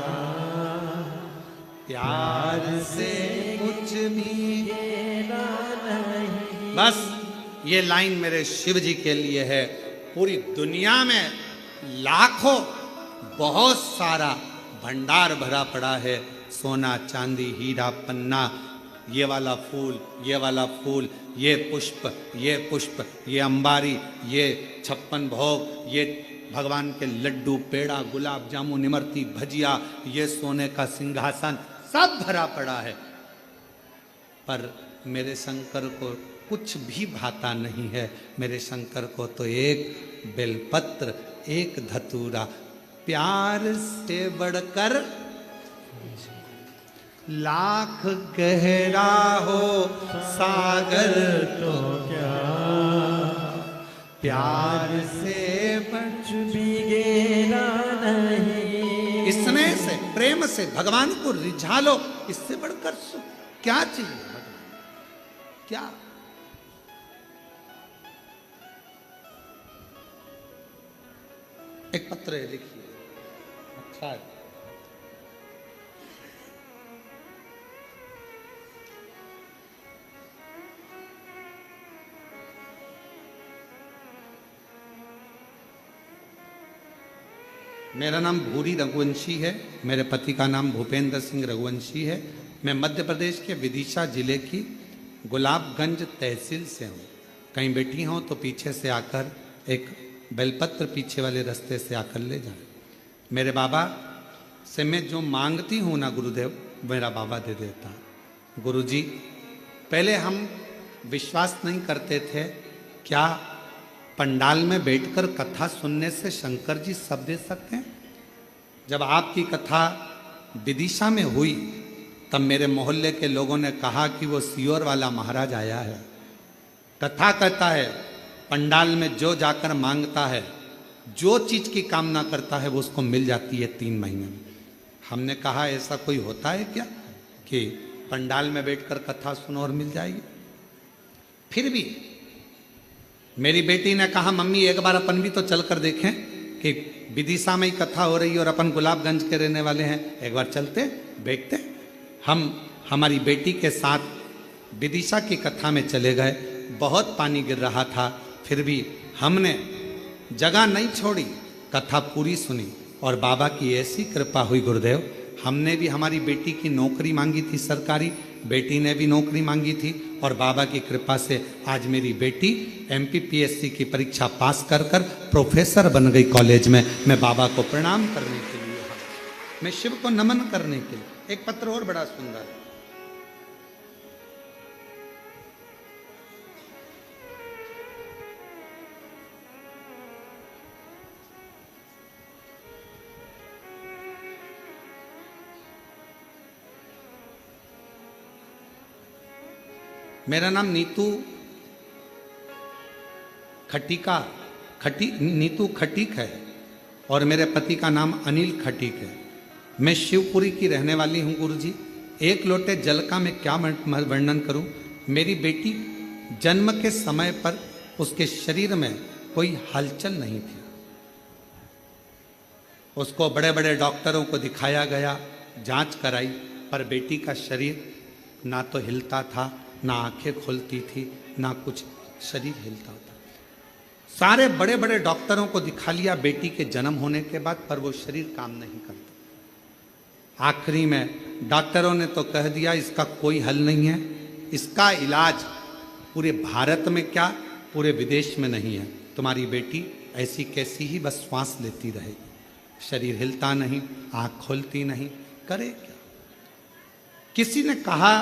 प्यार से कुछ भी गहरा नहीं। बस ये लाइन मेरे शिव जी के लिए है। पूरी दुनिया में लाखों बहुत सारा भंडार भरा पड़ा है, सोना चांदी हीरा पन्ना, ये वाला फूल, ये वाला फूल, ये पुष्प, ये पुष्प, ये अंबारी, ये 56 भोग, ये भगवान के लड्डू, पेड़ा, गुलाब जामुन, इमरती, भजिया, ये सोने का सिंहासन, सब भरा पड़ा है। पर मेरे शंकर को कुछ भी भाता नहीं है। मेरे शंकर को तो एक बेलपत्र, एक धतूरा, प्यार से बढ़कर लाख गहरा हो सागर तो क्या, प्यार से कुछ भी गहरा नहीं। स्नेह से, प्रेम से भगवान को रिझा लो, इससे बढ़कर सुख क्या चाहिए भगवान, क्या। एक पत्र है, लिखिए। अच्छा है। मेरा नाम भूरी रघुवंशी है, मेरे पति का नाम भूपेंद्र सिंह रघुवंशी है। मैं मध्य प्रदेश के विदिशा जिले की गुलाबगंज तहसील से हूँ। कहीं बैठी हूँ तो पीछे से आकर एक बेलपत्र पीछे वाले रास्ते से आकर ले जाए। मेरे बाबा से मैं जो मांगती हूँ ना गुरुदेव, मेरा बाबा दे देता। गुरुजी, पहले हम विश्वास नहीं करते थे, क्या पंडाल में बैठकर कथा सुनने से शंकर जी सब दे सकते हैं? जब आपकी कथा विदिशा में हुई तब मेरे मोहल्ले के लोगों ने कहा कि वो सियोर वाला महाराज आया है। कथा कहता है पंडाल में जो जाकर मांगता है, जो चीज की कामना करता है वो उसको मिल जाती है 3 महीने में। हमने कहा ऐसा कोई होता है क्या कि पंडाल में बैठकर कथा सुनो और मिल जाएगी? फिर भी मेरी बेटी ने कहा मम्मी एक बार अपन भी तो चल कर देखें कि विदिशा में ही कथा हो रही है और अपन गुलाबगंज के रहने वाले हैं, एक बार चलते बैठते। हम हमारी बेटी के साथ विदिशा की कथा में चले गए। बहुत पानी गिर रहा था, फिर भी हमने जगह नहीं छोड़ी, कथा पूरी सुनी और बाबा की ऐसी कृपा हुई गुरुदेव। हमने भी हमारी बेटी की नौकरी मांगी थी सरकारी, बेटी ने भी नौकरी मांगी थी और बाबा की कृपा से आज मेरी बेटी MPPSC की परीक्षा पास कर कर प्रोफेसर बन गई कॉलेज में। मैं बाबा को प्रणाम करने के लिए, मैं शिव को नमन करने के लिए। एक पत्र और बड़ा सुंदर है। मेरा नाम नीतू खटीक है और मेरे पति का नाम अनिल खटीक है। मैं शिवपुरी की रहने वाली हूँ गुरुजी। एक लोटे जल का मैं क्या वर्णन करूँ। मेरी बेटी जन्म के समय पर उसके शरीर में कोई हलचल नहीं थी। उसको बड़े बड़े डॉक्टरों को दिखाया गया, जांच कराई, पर बेटी का शरीर ना तो हिलता था, ना आंखें खुलती थी, ना कुछ शरीर हिलता था। सारे बड़े बड़े डॉक्टरों को दिखा लिया बेटी के जन्म होने के बाद, पर वो शरीर काम नहीं करता। आखिरी में डॉक्टरों ने तो कह दिया इसका कोई हल नहीं है, इसका इलाज पूरे भारत में क्या पूरे विदेश में नहीं है। तुम्हारी बेटी ऐसी कैसी ही बस श्वास लेती रहेगी, शरीर हिलता नहीं, आँख खुलती नहीं, करे क्या। किसी ने कहा,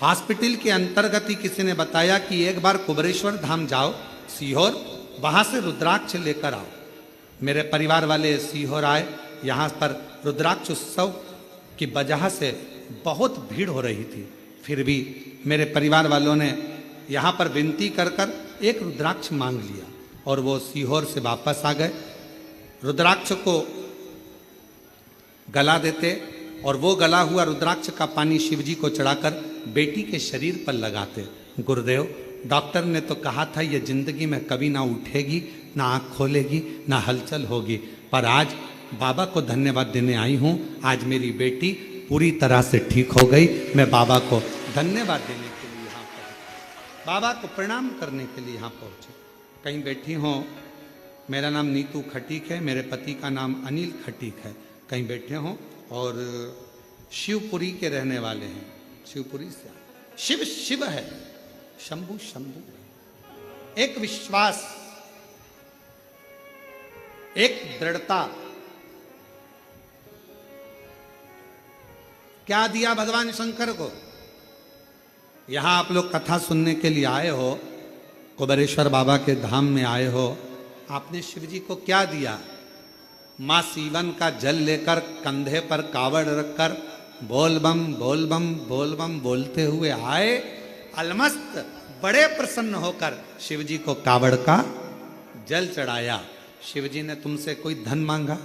हॉस्पिटल के अंतर्गत ही किसी ने बताया कि एक बार कुबरेश्वर धाम जाओ सीहोर, वहां से रुद्राक्ष लेकर आओ। मेरे परिवार वाले सीहोर आए। यहाँ पर रुद्राक्ष उत्सव की वजह से बहुत भीड़ हो रही थी, फिर भी मेरे परिवार वालों ने यहाँ पर विनती कर कर एक रुद्राक्ष मांग लिया और वो सीहोर से वापस आ गए। रुद्राक्ष को गला देते और वो गला हुआ रुद्राक्ष का पानी शिवजी को चढ़ाकर बेटी के शरीर पर लगाते। गुरुदेव, डॉक्टर ने तो कहा था ये जिंदगी में कभी ना उठेगी, ना आँख खोलेगी, ना हलचल होगी, पर आज बाबा को धन्यवाद देने आई हूँ। आज मेरी बेटी पूरी तरह से ठीक हो गई। मैं बाबा को धन्यवाद देने के लिए यहाँ पहुँची, बाबा को प्रणाम करने के लिए यहाँ पहुँची। कहीं बैठी हों, मेरा नाम नीतू खटीक है, मेरे पति का नाम अनिल खटीक है। कहीं बैठे हों और शिवपुरी के रहने वाले हैं, शिवपुरी से। शिव शिव है, शंभु शंभु। एक विश्वास, एक दृढ़ता। क्या दिया भगवान शंकर को? यहां आप लोग कथा सुनने के लिए आए हो, कुबेरेश्वर बाबा के धाम में आए हो, आपने शिव जी को क्या दिया? मां सीवन का जल लेकर कंधे पर कावड़ रखकर बोल बम बोल बम बोल बम बोलते हुए आए। अलमस्त बड़े प्रसन्न होकर शिव जी को कावड़ का जल चढ़ाया। शिव जी ने तुमसे कोई धन मांगा?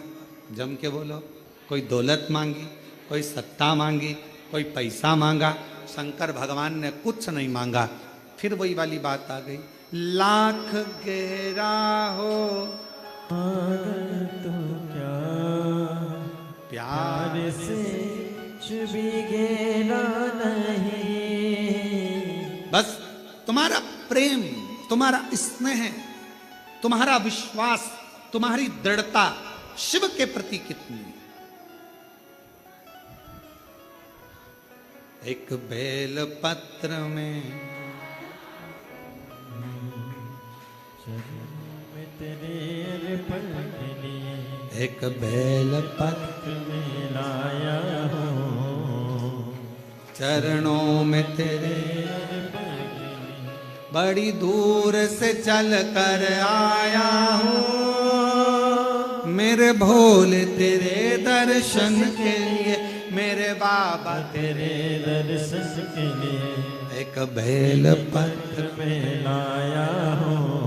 जम के बोलो। कोई दौलत मांगी, कोई सत्ता मांगी, कोई पैसा मांगा? शंकर भगवान ने कुछ नहीं मांगा। फिर वही वाली बात आ गई, लाख गहरा हो अगर तो क्या प्यार प्यार से कुछ भी गहरा नहीं। बस तुम्हारा प्रेम, तुम्हारा स्नेह, तुम्हारा विश्वास, तुम्हारी दृढ़ता शिव के प्रति कितनी। एक बेल पत्र में तेरे अर्पण के लिए एक बेल पत्र में लाया हूँ, चरणों में तेरे अर्पण के लिए बड़ी दूर से चल कर आया हूँ। मेरे भोले तेरे दर्शन के लिए, मेरे बाबा तेरे दर्शन के लिए एक बेल पत्र में लाया हूँ,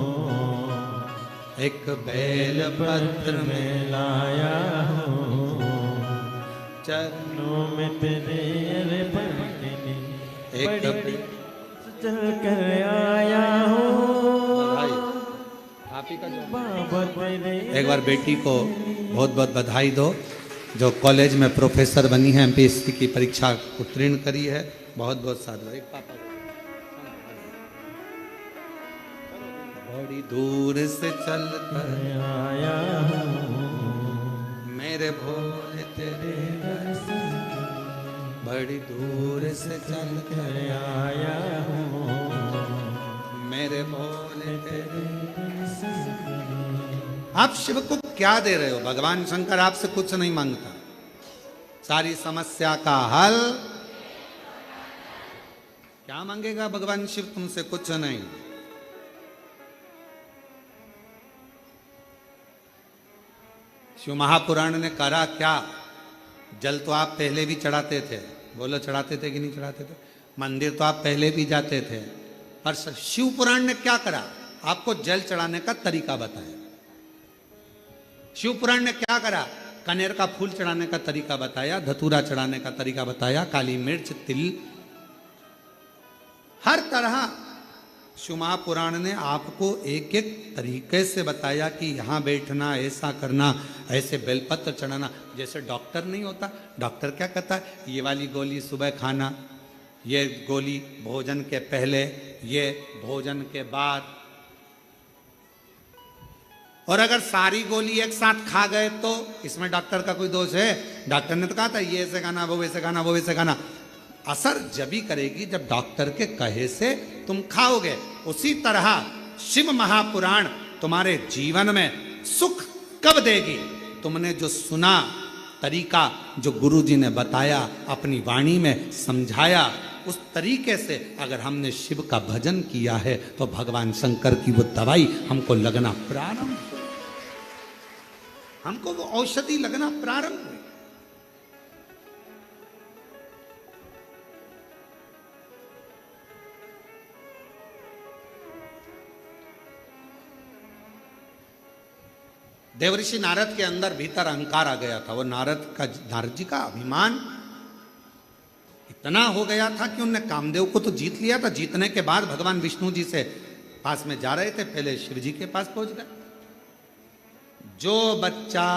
एक बेल पत्र में में लाया हूँ, चरणों में तेरे अर्पण के लिए एक बड़ी चल कर आया हूँ। भाई, आप ही का जो बाबा तेरे एक बार बेटी को बहुत बहुत बधाई दो, जो कॉलेज में प्रोफेसर बनी है, एमपीएससी की परीक्षा उत्तीर्ण करी है। बहुत बहुत साधु। एक पापा बड़ी दूर से चल कर आया हूँ, मेरे भोले तेरे बड़ी दूर से चल कर आया हूँ, मेरे भोले तेरे। आप शिव को क्या दे रहे हो? भगवान शंकर आपसे कुछ नहीं मांगता, सारी समस्या का हल क्या मांगेगा भगवान शिव तुमसे? कुछ नहीं। शिव महापुराण ने करा क्या? जल तो आप पहले भी चढ़ाते थे, बोलो चढ़ाते थे कि नहीं चढ़ाते थे? मंदिर तो आप पहले भी जाते थे, पर शिव पुराण ने क्या करा? आपको जल चढ़ाने का तरीका बताया। शिव पुराण ने क्या करा? कनेर का फूल चढ़ाने का तरीका बताया, धतूरा चढ़ाने का तरीका बताया, काली मिर्च, तिल, हर तरह शिव महापुराण ने आपको एक एक तरीके से बताया कि यहाँ बैठना, ऐसा करना, ऐसे बेलपत्र चढ़ाना। जैसे डॉक्टर नहीं होता, डॉक्टर क्या कहता है? ये वाली गोली सुबह खाना, ये गोली भोजन के पहले, ये भोजन के बाद। और अगर सारी गोली एक साथ खा गए तो इसमें डॉक्टर का कोई दोष है? डॉक्टर ने तो कहा था ये ऐसे खाना, वो वैसे खाना, वो वैसे खाना। असर जब ही करेगी जब डॉक्टर के कहे से तुम खाओगे। उसी तरह शिव महापुराण तुम्हारे जीवन में सुख कब देगी? तुमने जो सुना तरीका, जो गुरु जी ने बताया, अपनी वाणी में समझाया, उस तरीके से अगर हमने शिव का भजन किया है तो भगवान शंकर की वो दवाई हमको लगना प्रारंभ, हमको वो औषधि लगना प्रारंभ हुई। देवऋषि नारद के अंदर भीतर अहंकार आ गया था। वो नारद जी का अभिमान इतना हो गया था कि उनने कामदेव को तो जीत लिया था। जीतने के बाद भगवान विष्णु जी से पास में जा रहे थे, पहले शिव जी के पास पहुंच गए। जो बच्चा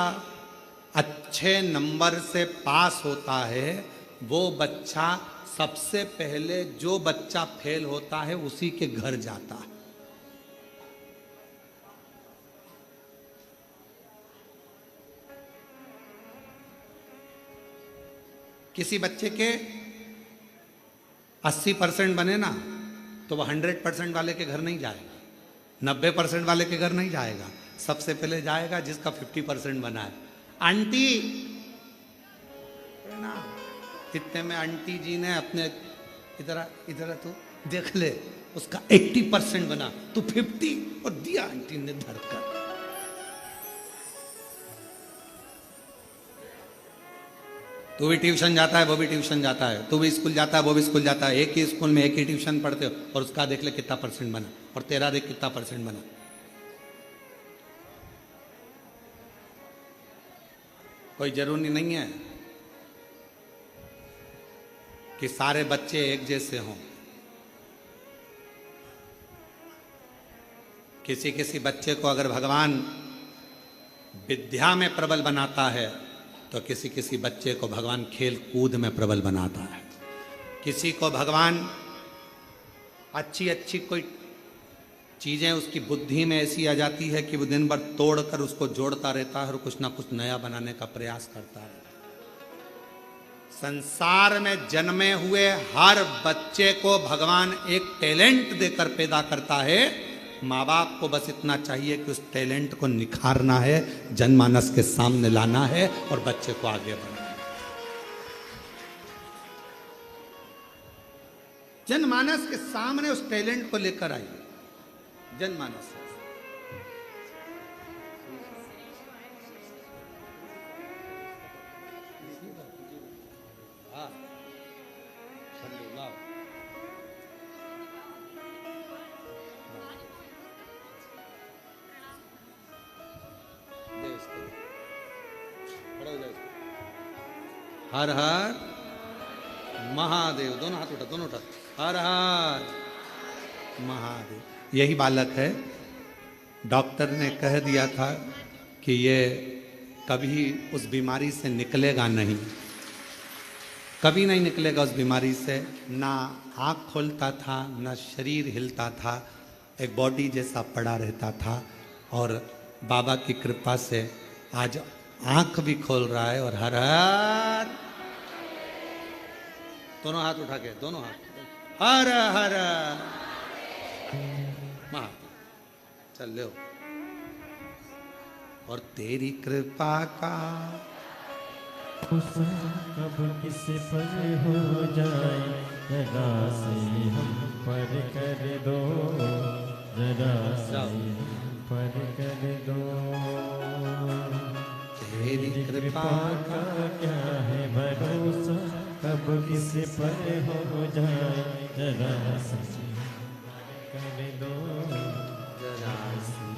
अच्छे नंबर से पास होता है वो बच्चा सबसे पहले, जो बच्चा फेल होता है उसी के घर जाता है। किसी बच्चे के 80% बने ना तो वह 100% वाले के घर नहीं जाएगा, 90% वाले के घर नहीं जाएगा, सबसे पहले जाएगा जिसका 50% बना है। आंटी ना, इतने में आंटी जी ने अपने इधर तू देख ले, उसका 80% बना, तू 50 और दिया आंटी ने धरकर। तू भी ट्यूशन जाता है, वो भी ट्यूशन जाता है, तू भी स्कूल जाता है, वो भी स्कूल जाता है, एक ही स्कूल में एक ही ट्यूशन पढ़ते हो, और उसका देख ले कितना % बना, और तेरा देख कितना % बना। कोई जरूरी नहीं है कि सारे बच्चे एक जैसे हों। किसी किसी बच्चे को अगर भगवान विद्या में प्रबल बनाता है तो किसी किसी बच्चे को भगवान खेल कूद में प्रबल बनाता है। किसी को भगवान अच्छी अच्छी कोई चीजें उसकी बुद्धि में ऐसी आ जाती है कि वो दिन भर तोड़कर उसको जोड़ता रहता है और कुछ ना कुछ नया बनाने का प्रयास करता है। संसार में जन्मे हुए हर बच्चे को भगवान एक टैलेंट देकर पैदा करता है। माँ बाप को बस इतना चाहिए कि उस टैलेंट को निखारना है, जनमानस के सामने लाना है और बच्चे को आगे बढ़ाना है। जनमानस के सामने उस टैलेंट को लेकर आइए। जनमानस हर हर महादेव, दोनों हाथ उठा, दोनों उठा, हर हर महादेव। यही बालक है, डॉक्टर ने कह दिया था कि ये कभी उस बीमारी से निकलेगा नहीं, कभी नहीं निकलेगा उस बीमारी से। ना आँख खोलता था, ना शरीर हिलता था, एक बॉडी जैसा पड़ा रहता था। और बाबा की कृपा से आज आँख भी खोल रहा है। और हर हर, दोनों हाथ उठा के, दोनों हाथ, हर हर महा, चल ले। और तेरी कृपा का कब किस पर हो जाए, जरा से हम पर कर दो, जरा से हम पर कर दो। तेरी कृपा का क्या है भरोसा, कब किस पर हो जाए, जरा से कर दो, जरा से।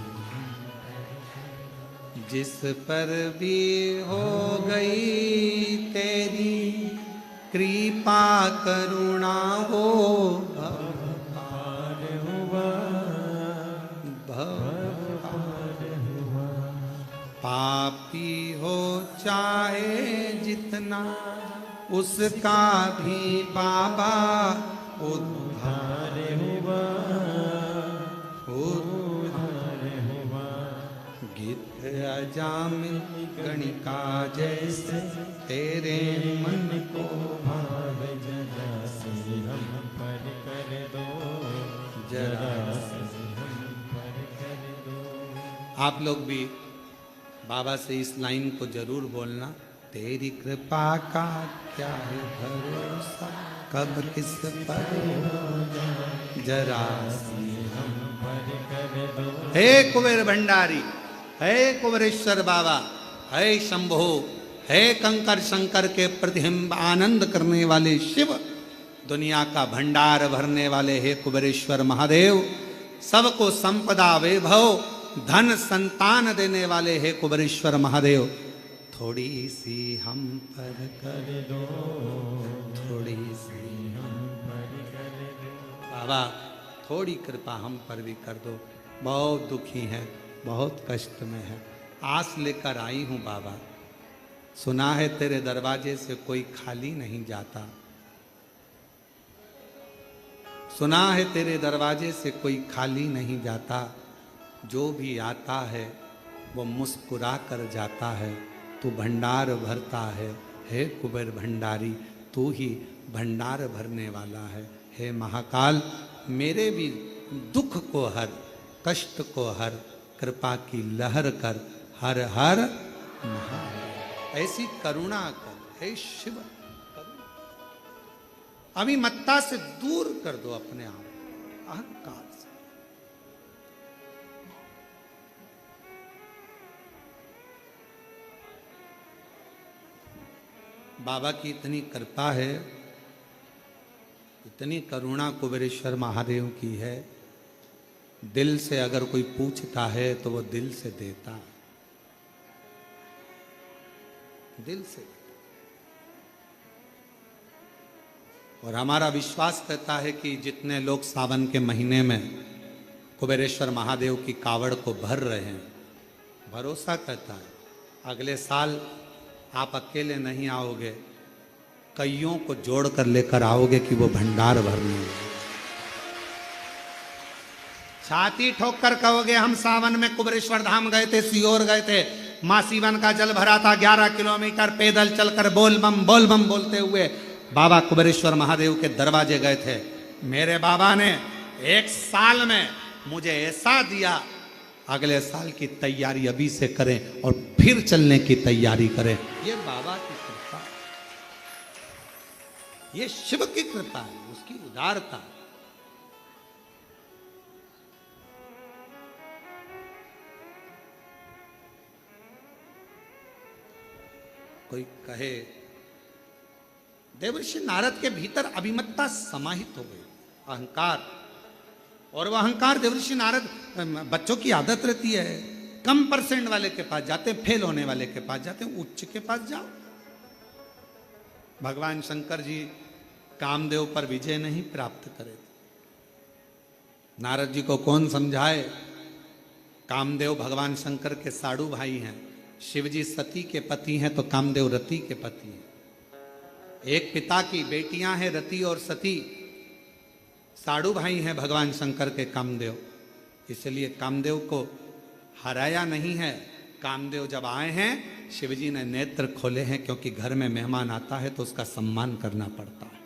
जिस पर भी हो गई तेरी कृपा करुणा हो, पार हुआ, पापी हो चाहे जितना उसका भी बाबा उद्धार हुआ, उद्धार हुआ। गीत अजामिल गणिका जैसे तेरे मन को भाव, जरा से हम पर कर दो, जरा से हम पर कर दो। आप लोग भी बाबा से इस लाइन को जरूर बोलना। तेरी कृपा का क्या है भरोसा, कब किस पर जरा से हम पर कर दो। हे कुबेर भंडारी, हे कुबेरेश्वर बाबा, हे शंभो, हे कंकर शंकर के प्रतिबिंब आनंद करने वाले शिव, दुनिया का भंडार भरने वाले हे कुबेरेश्वर महादेव, सबको संपदा वैभव धन संतान देने वाले हे कुबेरेश्वर महादेव, थोड़ी सी हम पर कर दो, थोड़ी से हम पर कर दो। बाबा थोड़ी कृपा हम पर भी कर दो, बहुत दुखी हैं, बहुत कष्ट में है। आस लेकर आई हूँ बाबा, सुना है तेरे दरवाजे से कोई खाली नहीं जाता, सुना है तेरे दरवाजे से कोई खाली नहीं जाता, जो भी आता है वो मुस्कुरा कर जाता है। तू भंडार भरता है, हे कुबेर भंडारी, तू ही भंडार भरने वाला है। हे महाकाल, मेरे भी दुख को हर, कष्ट को हर, कृपा की लहर कर, हर हर महादेव। ऐसी करुणा कर हे शिव, करुणा। अभिमत्ता से दूर कर दो अपने आप, अहंकार से। बाबा की इतनी कृपा है, इतनी करुणा कुबेरेश्वर महादेव की है, दिल से अगर कोई पूछता है तो वो दिल से देता है, दिल से। और हमारा विश्वास कहता है कि जितने लोग सावन के महीने में कुबेरेश्वर महादेव की कावड़ को भर रहे हैं, भरोसा कहता है अगले साल आप अकेले नहीं आओगे, कईयों को जोड़कर लेकर आओगे कि वो भंडार भरने। छाती ठोक कर कहोगे हम सावन में कुबेरेश्वर धाम गए थे, सीहोर गए थे, मां सीवन का जल भरा था, 11 किलोमीटर पैदल चलकर बोल बम बोलते हुए बाबा कुबेरेश्वर महादेव के दरवाजे गए थे। मेरे बाबा ने 1 साल में मुझे ऐसा दिया, अगले साल की तैयारी अभी से करें और फिर चलने की तैयारी करें। ये बाबा की कृपा, ये शिव की कृपा है, उसकी उदारता। कोई कहे देवर्षि नारद के भीतर अभिमत्ता समाहित हो गई, अहंकार। और वह अहंकार देवर्षि नारद, बच्चों की आदत रहती है, कम परसेंट वाले के पास जाते, फेल होने वाले के पास जाते, उच्च के पास जाओ। भगवान शंकर जी कामदेव पर विजय नहीं प्राप्त करे। नारद जी को कौन समझाए? कामदेव भगवान शंकर के साड़ू भाई हैं, शिवजी सती के पति हैं तो कामदेव रति के पति हैं। एक पिता की बेटियां हैं रति और सती, साड़ू भाई हैं भगवान शंकर के कामदेव। इसलिए कामदेव को हराया नहीं है। कामदेव जब आए हैं, शिवजी ने नेत्र खोले हैं, क्योंकि घर में मेहमान आता है तो उसका सम्मान करना पड़ता है।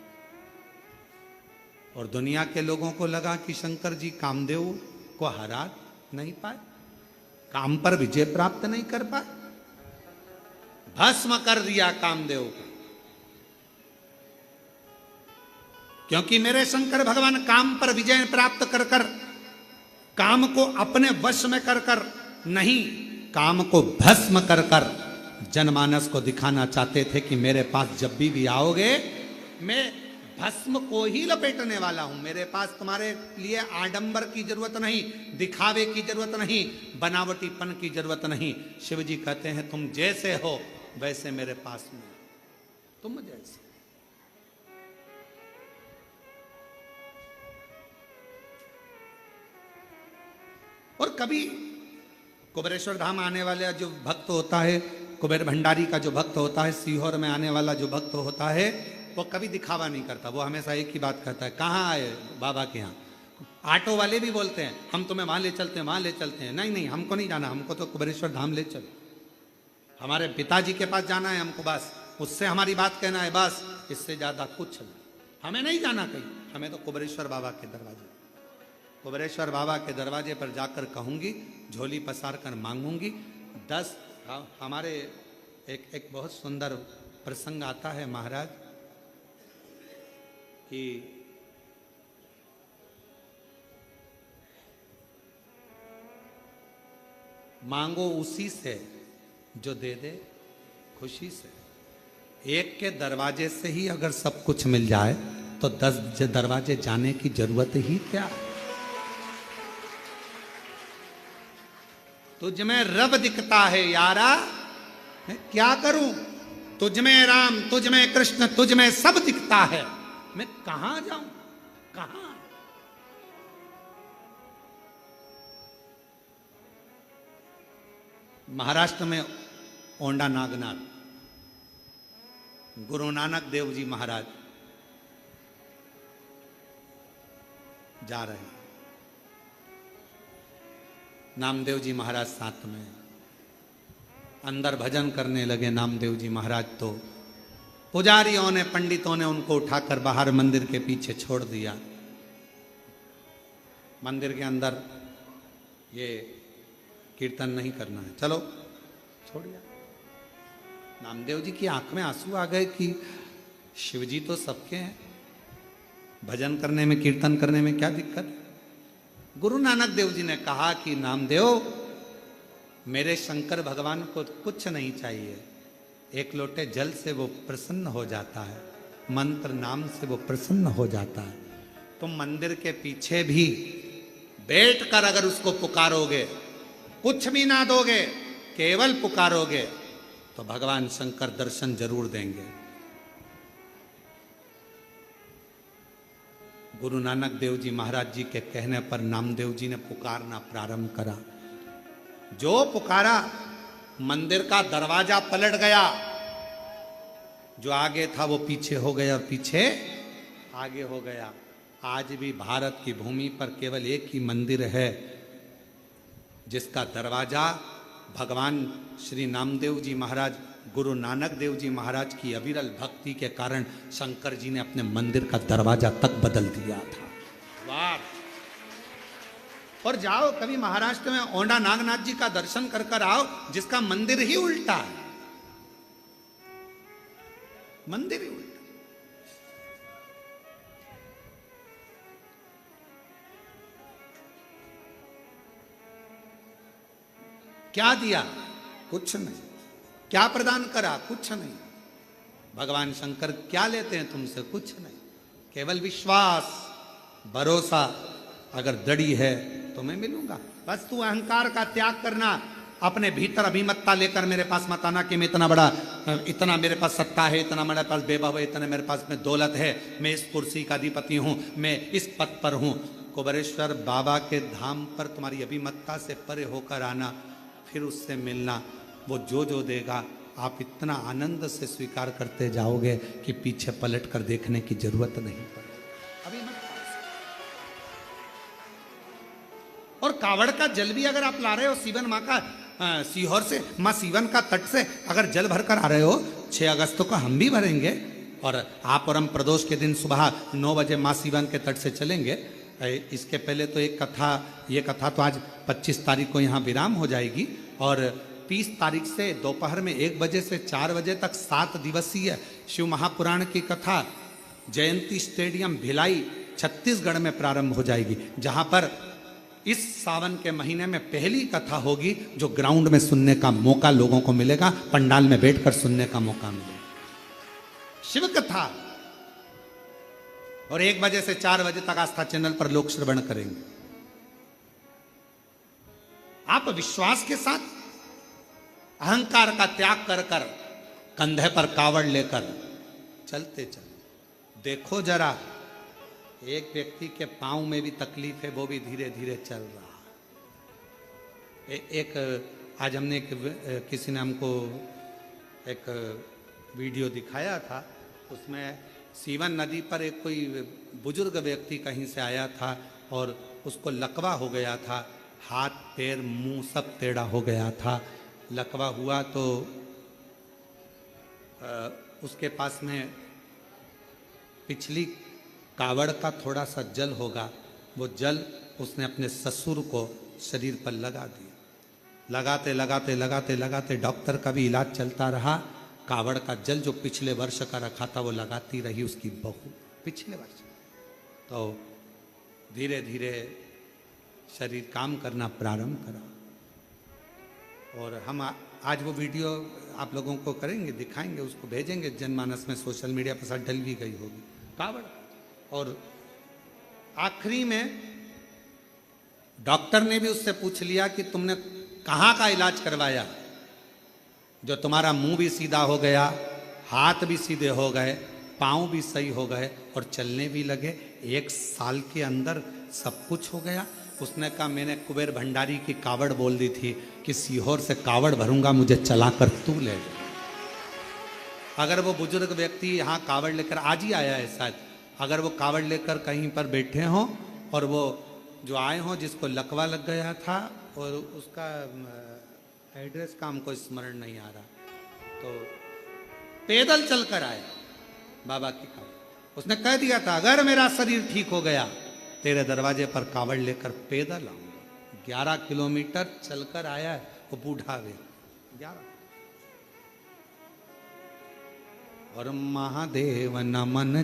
और दुनिया के लोगों को लगा कि शंकर जी कामदेव को हरा नहीं पाए, काम पर विजय प्राप्त नहीं कर पाए, भस्म कर दिया कामदेव को। क्योंकि मेरे शंकर भगवान काम पर विजय प्राप्त कर कर, काम को अपने वश में कर कर नहीं, काम को भस्म कर कर जनमानस को दिखाना चाहते थे कि मेरे पास जब भी आओगे, मैं भस्म को ही लपेटने वाला हूं। मेरे पास तुम्हारे लिए आडंबर की जरूरत नहीं, दिखावे की जरूरत नहीं, बनावटीपन की जरूरत नहीं। शिव जी कहते हैं तुम जैसे हो वैसे मेरे पास में, तुम जैसे। और कभी कुबेरेश्वर धाम आने वाला जो भक्त होता है, कुबेर भंडारी का जो भक्त होता है, सीहोर में आने वाला जो भक्त होता है, वो कभी दिखावा नहीं करता। वो हमेशा एक ही बात कहता है, कहाँ आए बाबा के यहाँ। ऑटो वाले भी बोलते हैं हम तुम्हें वहां ले चलते हैं, वहां ले चलते हैं। नहीं नहीं, हमको नहीं जाना, हमको तो कुबेरेश्वर धाम ले चलो, हमारे पिताजी के पास जाना है हमको, बस उससे हमारी बात कहना है, बस इससे ज्यादा कुछ नहीं, हमें नहीं जाना कहीं, हमें तो कुबेरेश्वर बाबा के दरवाजे, कुबेरेश्वर बाबा के दरवाजे पर जाकर कहूंगी, झोली पसार कर मांगूंगी 10। हमारे एक बहुत सुंदर प्रसंग आता है महाराज कि मांगो उसी से जो दे दे खुशी से। एक के दरवाजे से ही अगर सब कुछ मिल जाए तो 10 दरवाजे जाने की जरूरत ही क्या है। तुझ में रब दिखता है यारा, क्या करूं, तुझ में राम, तुझ में कृष्ण, तुझ में सब दिखता है, मैं कहां जाऊं, कहां? महाराष्ट्र में ओंडा नागनाथ गुरु नानक देव जी महाराज जा रहे हैं, नामदेव जी महाराज साथ में। अंदर भजन करने लगे नामदेव जी महाराज, तो पुजारियों ने, पंडितों ने उनको उठाकर बाहर मंदिर के पीछे छोड़ दिया। मंदिर के अंदर ये कीर्तन नहीं करना है, चलो छोड़ दिया। नामदेव जी की आंख में आंसू आ गए कि शिव जी तो सबके हैं, भजन करने में, कीर्तन करने में क्या दिक्कत है? गुरु नानक देव जी ने कहा कि नामदेव, मेरे शंकर भगवान को कुछ नहीं चाहिए, एक लोटे जल से वो प्रसन्न हो जाता है, मंत्र नाम से वो प्रसन्न हो जाता है। तुम मंदिर के पीछे भी बैठकर अगर उसको पुकारोगे, कुछ भी ना दोगे, केवल पुकारोगे, तो भगवान शंकर दर्शन जरूर देंगे। गुरु नानक देव जी महाराज जी के कहने पर नामदेव जी ने पुकारना प्रारंभ करा। जो पुकारा, मंदिर का दरवाजा पलट गया, जो आगे था वो पीछे हो गया और पीछे आगे हो गया। आज भी भारत की भूमि पर केवल एक ही मंदिर है जिसका दरवाजा भगवान श्री नामदेव जी महाराज, गुरु नानक देव जी महाराज की अविरल भक्ति के कारण शंकर जी ने अपने मंदिर का दरवाजा तक बदल दिया था। वाह! और जाओ कभी महाराष्ट्र में ओंडा नागनाथ जी का दर्शन कर कर आओ, जिसका मंदिर ही उल्टा है, मंदिर ही उल्टा। क्या दिया? कुछ नहीं। क्या प्रदान करा? कुछ नहीं। भगवान शंकर क्या लेते हैं तुमसे? कुछ नहीं। केवल विश्वास, भरोसा अगर दृढ़ है तो मैं मिलूंगा। बस तू अहंकार का त्याग करना, अपने भीतर अभिमतता लेकर मेरे पास मत आना कि मैं इतना बड़ा, इतना मेरे पास सत्ता है, इतना मेरे पास वैभव है, इतना मेरे पास में दौलत है, मैं इस कुर्सी का अधिपति हूं, मैं इस पद पर हूं। कुबेरेश्वर बाबा के धाम पर तुम्हारी अभिमतता से परे होकर आना, फिर उससे मिलना, वो जो देगा आप इतना आनंद से स्वीकार करते जाओगे कि पीछे पलट कर देखने की जरूरत नहीं पड़ेगी। अभिमतता। और कावड़ का जल भी अगर आप ला रहे हो सीवन माँ का, सीहोर से, माँ सीवन का तट से अगर जल भरकर आ रहे हो, 6 अगस्त को हम भी भरेंगे। और आप और हम प्रदोष के दिन सुबह 9 बजे माँ सीवन के तट से चलेंगे। इसके पहले तो एक कथा, ये कथा तो आज 25 तारीख को यहाँ विराम हो जाएगी, और 30 तारीख से दोपहर में 1 बजे से 4 बजे तक 7 दिवसीय शिव महापुराण की कथा जयंती स्टेडियम भिलाई छत्तीसगढ़ में प्रारंभ हो जाएगी, जहां पर इस सावन के महीने में पहली कथा होगी जो ग्राउंड में सुनने का मौका लोगों को मिलेगा, पंडाल में बैठकर सुनने का मौका मिलेगा, शिव कथा। और 1 बजे से 4 बजे तक आस्था चैनल पर लोक श्रवण करेंगे। आप विश्वास के साथ अहंकार का त्याग कर कर कंधे पर कावड़ लेकर चलते चलते देखो जरा, एक व्यक्ति के पांव में भी तकलीफ है, वो भी धीरे धीरे चल रहा। एक आज हमने किसी ने हमको एक वीडियो दिखाया था, उसमें सीवन नदी पर एक कोई बुजुर्ग व्यक्ति कहीं से आया था और उसको लकवा हो गया था, हाथ पैर मुंह सब टेढ़ा हो गया था। लकवा हुआ तो उसके पास में पिछली कावड़ का थोड़ा सा जल होगा, वो जल उसने अपने ससुर को शरीर पर लगा दिया। लगाते लगाते लगाते लगाते डॉक्टर का भी इलाज चलता रहा। कावड़ का जल जो पिछले वर्ष का रखा था वो लगाती रही उसकी बहू, पिछले वर्ष। तो धीरे धीरे शरीर काम करना प्रारंभ करा। और हम आज वो वीडियो आप लोगों को करेंगे, दिखाएंगे, उसको भेजेंगे जनमानस में, सोशल मीडिया पर सब डल भी गई होगी कावड़। और आखिरी में डॉक्टर ने भी उससे पूछ लिया कि तुमने कहाँ का इलाज करवाया जो तुम्हारा मुंह भी सीधा हो गया, हाथ भी सीधे हो गए पाँव भी सही हो गए और चलने भी लगे। 1 साल के अंदर सब कुछ हो गया। उसने कहा मैंने कुबेर भंडारी की कावड़ बोल दी थी कि सीहोर से कावड़ भरूंगा, मुझे चला कर तू ले जा। अगर वो बुजुर्ग व्यक्ति यहाँ कावड़ लेकर, आज ही आया है शायद, अगर वो कावड़ लेकर कहीं पर बैठे हों और वो जो आए हों जिसको लकवा लग गया था और उसका एड्रेस का हमको स्मरण नहीं आ रहा, तो पैदल चलकर आए बाबा की कावड़। उसने कह दिया था अगर मेरा शरीर ठीक हो गया तेरे दरवाजे पर कावड़ लेकर पैदल आऊंगा। 11 किलोमीटर चलकर आया है वो बूढ़ा वे 11। और महादेव नमन